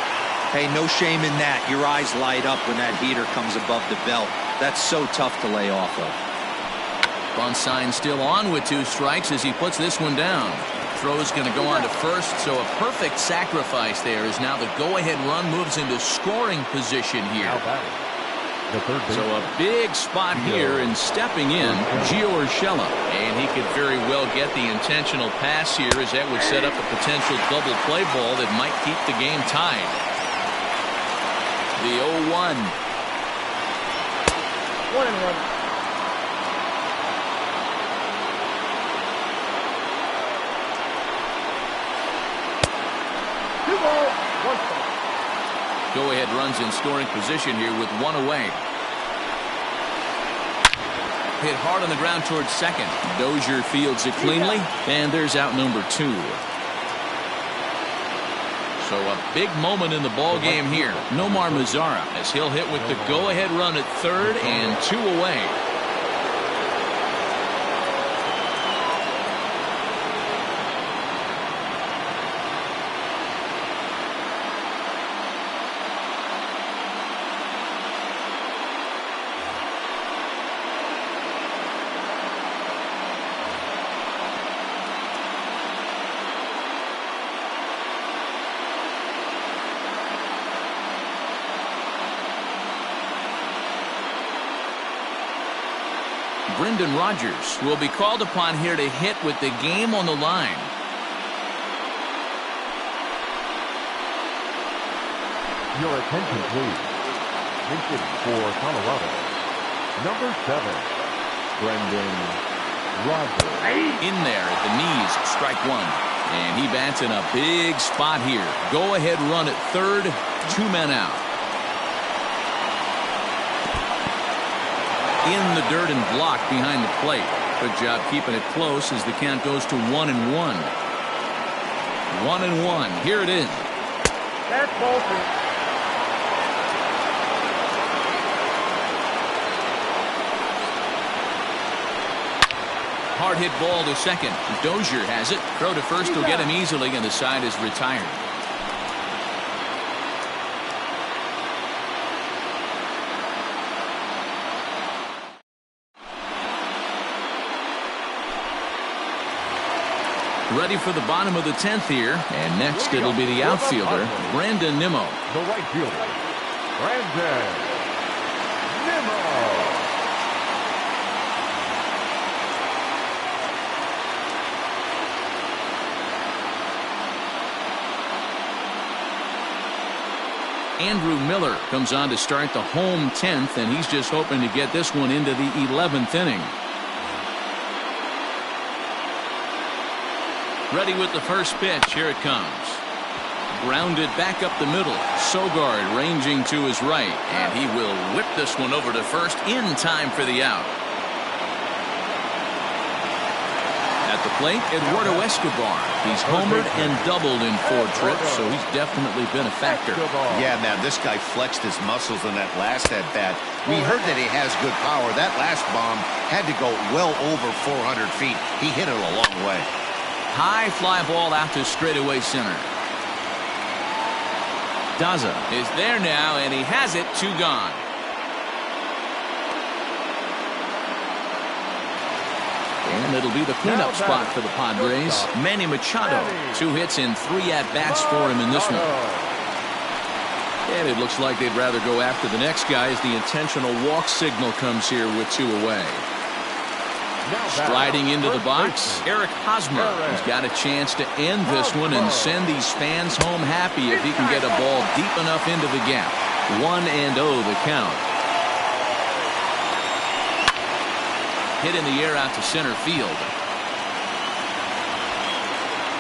Hey, no shame in that. Your eyes light up when that heater comes above the belt. That's so tough to lay off of. Bunt sign still on with 2 strikes as he puts this one down. Throw's going to go on to first, so a perfect sacrifice there as now the go-ahead run moves into scoring position here. So a big spot here, and stepping in, Gio Urshela. And he could very well get the intentional pass here, as that would set up a potential double play ball that might keep the game tied. The 0-1. 1-1. Go-ahead runs in scoring position here with 1 away. Hit hard on the ground towards second. Dozier fields it cleanly, and there's out number 2. So a big moment in the ball game here. Nomar Mazzara as he'll hit with the go-ahead run at third and 2 away. Brendan Rodgers will be called upon here to hit with the game on the line. Your attention, please. Pitching for Colorado, number 7, Brendan Rodgers. In there at the knees, strike 1. And he bats in a big spot here. Go ahead run at third, 2 men out. In the dirt and blocked behind the plate. Good job keeping it close as the count goes to 1-1. 1-1. Here it is. That's ball 2. Hard hit ball to second. Dozier has it. Throw to first will get him easily, and the side is retired. Ready for the bottom of the 10th here. And next it'll be the outfielder, Brandon Nimmo. The right fielder, Brandon Nimmo. Andrew Miller comes on to start the home 10th, and he's just hoping to get this one into the 11th inning. Ready with the first pitch. Here it comes. Grounded back up the middle. Sogard ranging to his right, and he will whip this one over to first in time for the out. At the plate, Eduardo Escobar. He's homered and doubled in 4 trips, so he's definitely been a factor. Yeah, man, this guy flexed his muscles in that last at-bat. We heard that he has good power. That last bomb had to go well over 400 feet. He hit it a long way. High fly ball out to straightaway center. Daza is there now, and he has it. 2 gone. And it'll be the cleanup spot for the Padres. Manny Machado. 2 hits in 3 at-bats for him in this one. And it looks like they'd rather go after the next guy as the intentional walk signal comes here with 2 away. Striding into the box, Eric Hosmer. He's got a chance to end this one and send these fans home happy if he can get a ball deep enough into the gap. 1-0 the count. Hit in the air out to center field.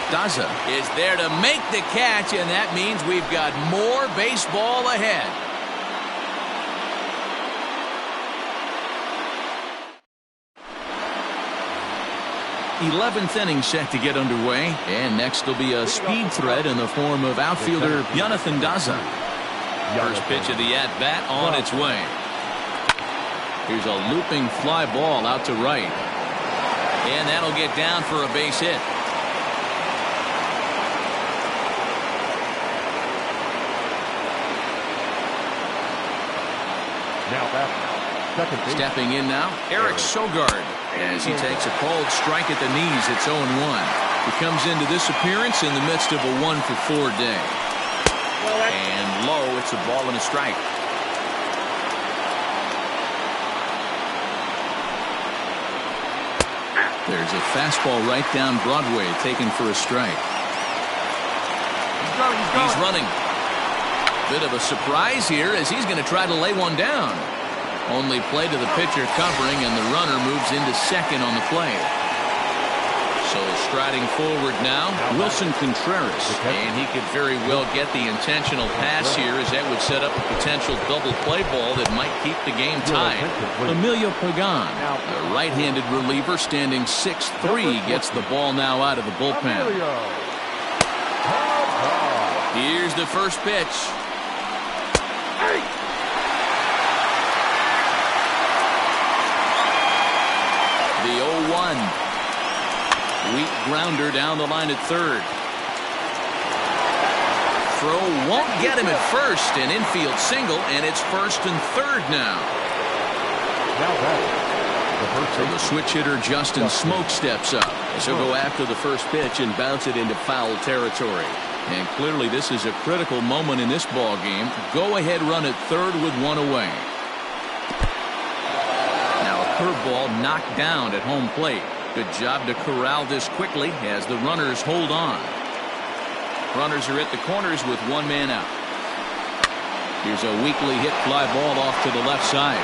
Daza is there to make the catch, and that means we've got more baseball ahead. Eleventh inning set to get underway, and next will be a speed threat in the form of outfielder Jonathan Daza. First pitch of the at-bat on its way. Here's a looping fly ball out to right, and that'll get down for a base hit. Now back, second base. Stepping in now, Eric Sogard. As he takes a cold strike at the knees, it's 0-1. He comes into this appearance in the midst of a 1-for-4 day. And low, it's a ball and a strike. There's a fastball right down Broadway, taken for a strike. He's running. Bit of a surprise here as he's going to try to lay one down. Only play to the pitcher covering, and the runner moves into second on the play. So striding forward now, Wilson Contreras, and he could very well get the intentional pass here, as that would set up a potential double play ball that might keep the game tied. Emilio Pagan, the right-handed reliever, standing 6'3", gets the ball now out of the bullpen. Here's the first pitch. The 0-1. Weak grounder down the line at third. Throw won't get him at first. An infield single, and it's first and third now. So the switch hitter Justin Smoke steps up. He'll go after the first pitch and bounce it into foul territory. And clearly this is a critical moment in this ball game. Go ahead run at third with one away. Now a curveball knocked down at home plate. Good job to corral this quickly as the runners hold on. Runners are at the corners with one man out. Here's a weakly hit fly ball off to the left side.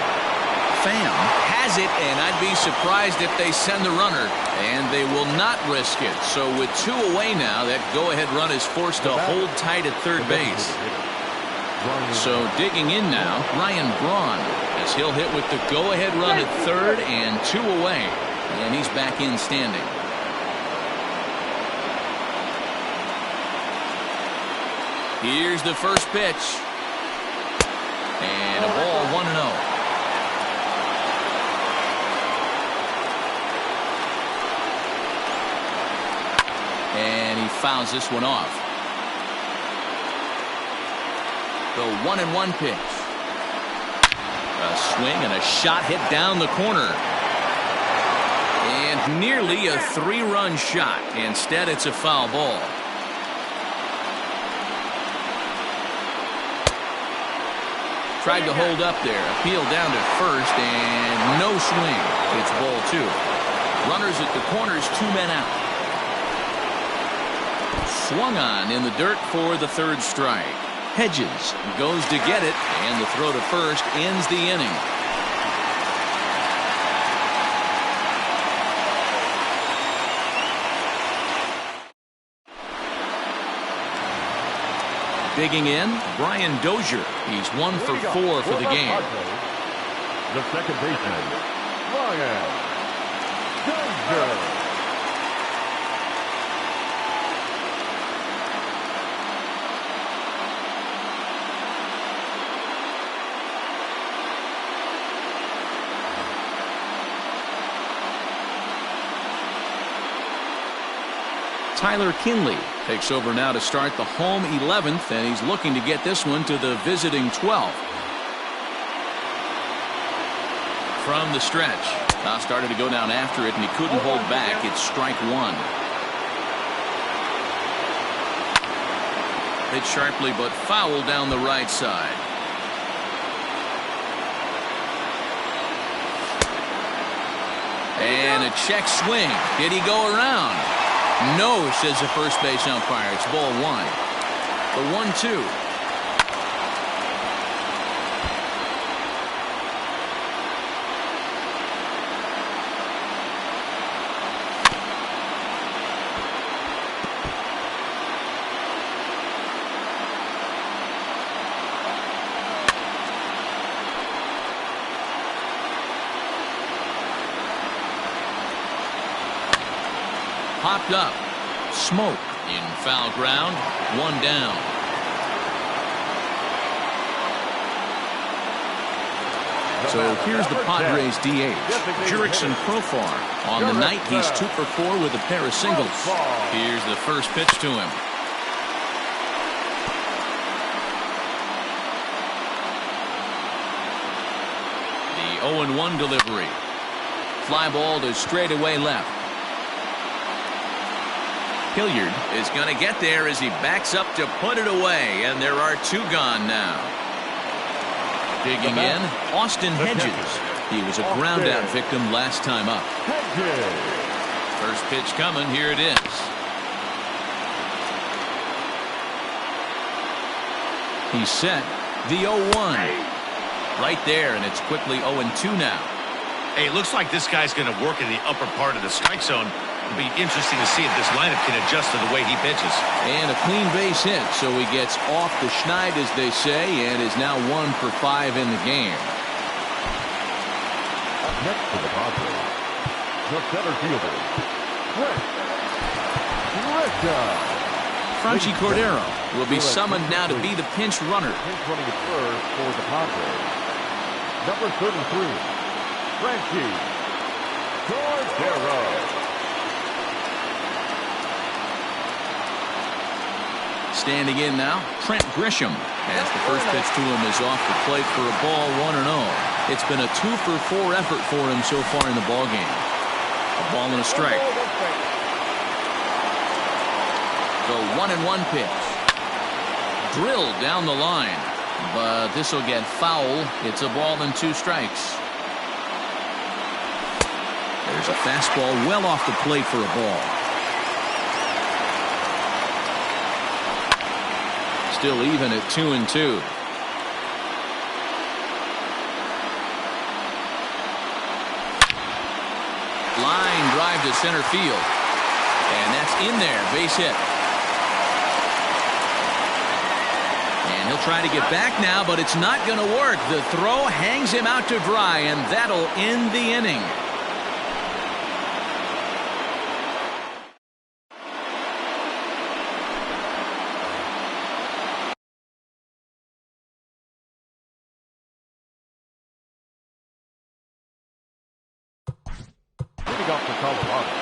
Pham has it, and I'd be surprised if they send the runner, and they will not risk it. So with two away now, that go-ahead run is forced to hold tight at third base. So digging in now, Ryan Braun, as he'll hit with the go-ahead run at third and two away, and he's back in standing. Here's the first pitch, and a ball 1-0. fouls this one off. The 1-1 pitch. A swing and a shot hit down the corner. And nearly a 3-run shot. Instead, it's a foul ball. Tried to hold up there. Appeal down to first, and no swing. It's ball 2. Runners at the corners, 2 men out. Swung on in the dirt for the 3rd strike. Hedges goes to get it, and the throw to first ends the inning. Digging in, Brian Dozier. He's 1 for 4 for the game. The second baseman, Brian Dozier. Tyler Kinley takes over now to start the home 11th, and he's looking to get this one to the visiting 12th. From the stretch, Toss started to go down after it, and he couldn't hold back. It's strike 1. Hit sharply, but foul down the right side. And a check swing. Did he go around? No, says the first base umpire. It's ball 1. The 1-2. Popped up. Smoke in foul ground. 1 down. So here's the Padres DH, Jurickson Profar. On the night, he's 2 for 4 with a pair of singles. Here's the first pitch to him. The 0-1 delivery. Fly ball to straightaway left. Hilliard is going to get there as he backs up to put it away, and there are 2 gone now. Digging in, Austin Hedges. He was a ground-out victim last time up. First pitch coming. Here it is. He's set. The 0-1. Right there, and it's quickly 0-2 now. Hey, it looks like this guy's going to work in the upper part of the strike zone. It'll be interesting to see if this lineup can adjust to the way he pitches. And a clean base hit, so he gets off the schneid, as they say, and is now 1 for 5 in the game. Up next to the Padres, the center fielder, Franchi Cordero will be summoned now to be the pinch runner. Pinch running at first for the Padres. Number 33, Franchi Cordero. Standing in now, Trent Grisham, as the first pitch to him is off the plate for a ball 1-0. It's been a 2 for 4 effort for him so far in the ballgame. A ball and a strike. The 1-1 pitch. Drilled down the line, but this will get foul. It's a ball and 2 strikes. There's a fastball well off the plate for a ball. Still even at 2-2. Line drive to center field. And that's in there. Base hit. And he'll try to get back now, but it's not going to work. The throw hangs him out to dry, and that'll end the inning. Off for Colorado,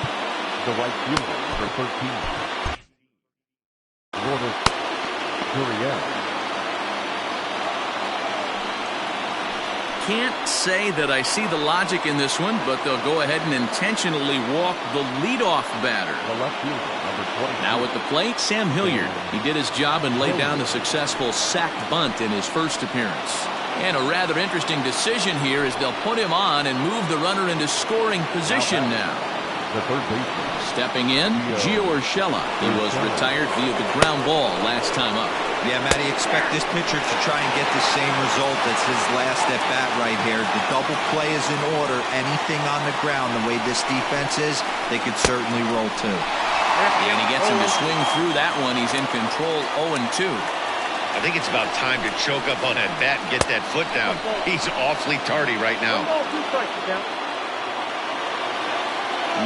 the right fielder, number 13, Can't say that I see the logic in this one, but they'll go ahead and intentionally walk the leadoff batter. Now at the plate, Sam Hilliard. He did his job and laid down a successful sacked bunt in his first appearance. And a rather interesting decision here is they'll put him on and move the runner into scoring position now. The third baseman. Stepping in, Gio Urshela. He was retired via the ground ball last time up. Yeah, Matty, expect this pitcher to try and get the same result as his last at-bat right here. The double play is in order. Anything on the ground, the way this defense is, they could certainly roll too. And he gets him to swing through that one. He's in control 0-2. I think it's about time to choke up on that bat and get that foot down. He's awfully tardy right now.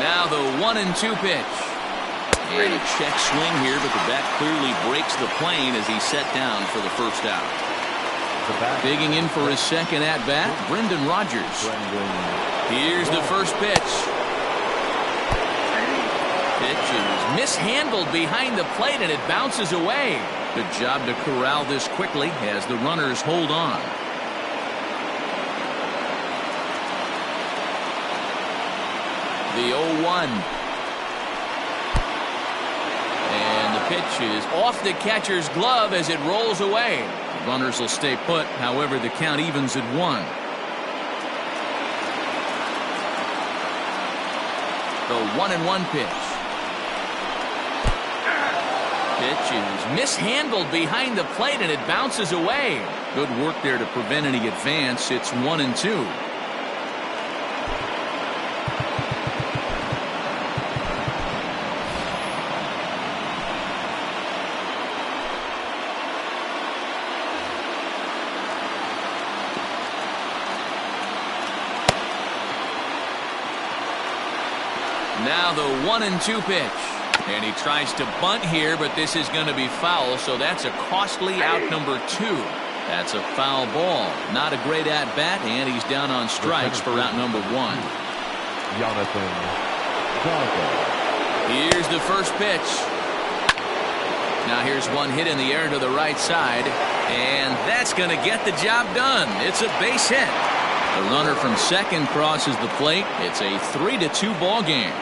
Now the 1-2 pitch. And a check swing here, but the bat clearly breaks the plane as he's set down for the first out. Digging in for his second at-bat, Brendan Rodgers. Here's the first pitch. Pitch is mishandled behind the plate, and it bounces away. Good job to corral this quickly as the runners hold on. The 0-1. And the pitch is off the catcher's glove as it rolls away. The runners will stay put. However, the count evens at 1. The 1-1 pitch. Pitch is mishandled behind the plate, and it bounces away. Good work there to prevent any advance. It's 1-2. Now the 1-2 pitch. And he tries to bunt here, but this is going to be foul, so that's a costly out number 2. That's a foul ball. Not a great at-bat, and he's down on strikes for out number 1. Jonathan. Here's the first pitch. Now here's one hit in the air to the right side, and that's going to get the job done. It's a base hit. The runner from second crosses the plate. It's a 3-2 ball game.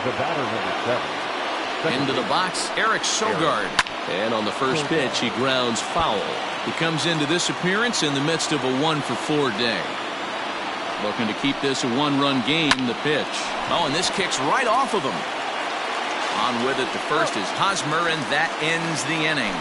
The batter, number 7. Into the box, Eric Sogard. And on the first pitch, he grounds foul. He comes into this appearance in the midst of a 1-for-4 day. Looking to keep this a 1-run game, the pitch. Oh, and this kicks right off of him. On with it, the first is Hosmer, and that ends the inning.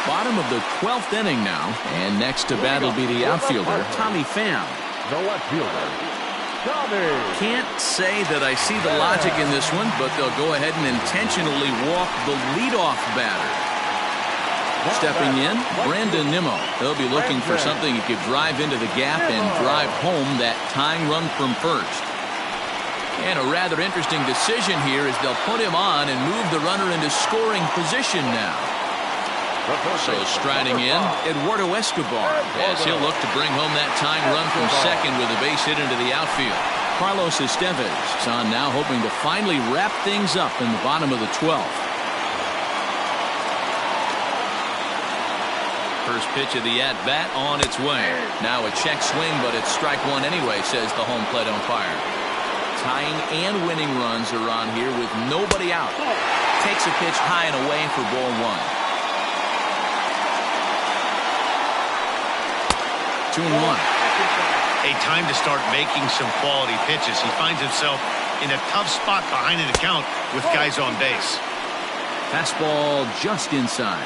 Bottom of the 12th inning now, and next to bat will be the outfielder, Tommy Pham. The left fielder, Tommy. Can't say that I see the logic in this one, but they'll go ahead and intentionally walk the leadoff batter. Stepping in, Brandon Nimmo. He'll be looking for something he could drive into the gap and drive home that tying run from first. And a rather interesting decision here is they'll put him on and move the runner into scoring position now. So striding in, Eduardo Escobar, as he'll look to bring home that tying run from second with a base hit into the outfield. Carlos Estevez is on now, hoping to finally wrap things up in the bottom of the 12th. First pitch of the at-bat on its way. Now a check swing, but it's strike 1 anyway, says the home plate umpire. Tying and winning runs are on here with nobody out. Takes a pitch high and away for ball 1. 2-1. A time to start making some quality pitches. He finds himself in a tough spot behind an account with guys on base. Fastball just inside.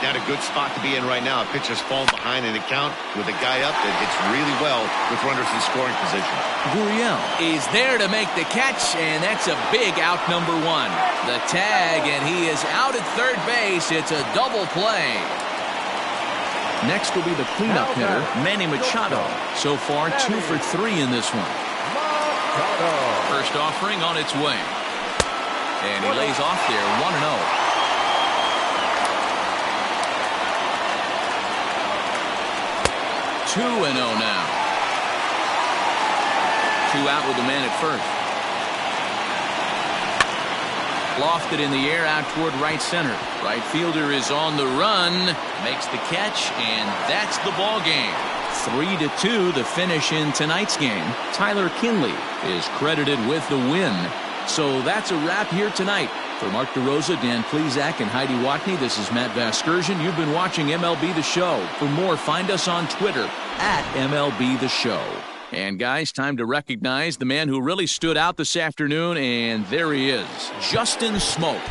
Not a good spot to be in right now. A pitcher's falling behind an account with a guy up that hits really well with runners in scoring position. Gurriel is there to make the catch, and that's a big out number 1. The tag, and he is out at third base. It's a double play. Next will be the cleanup hitter, Manny Machado. So far, 2 for 3 in this one. First offering on its way. And he lays off there, 1-0. 2-0 now. 2 out with the man at first. Lofted in the air out toward right center. Right fielder is on the run, makes the catch, and that's the ball game. 3-2 the finish in tonight's game. Tyler Kinley is credited with the win. So that's a wrap here tonight. For Mark DeRosa, Dan Plezak, and Heidi Watney, this is Matt Vasgersian. You've been watching MLB The Show. For more, find us on Twitter at MLB The Show. And guys, time to recognize the man who really stood out this afternoon, and there he is, Justin Smoak.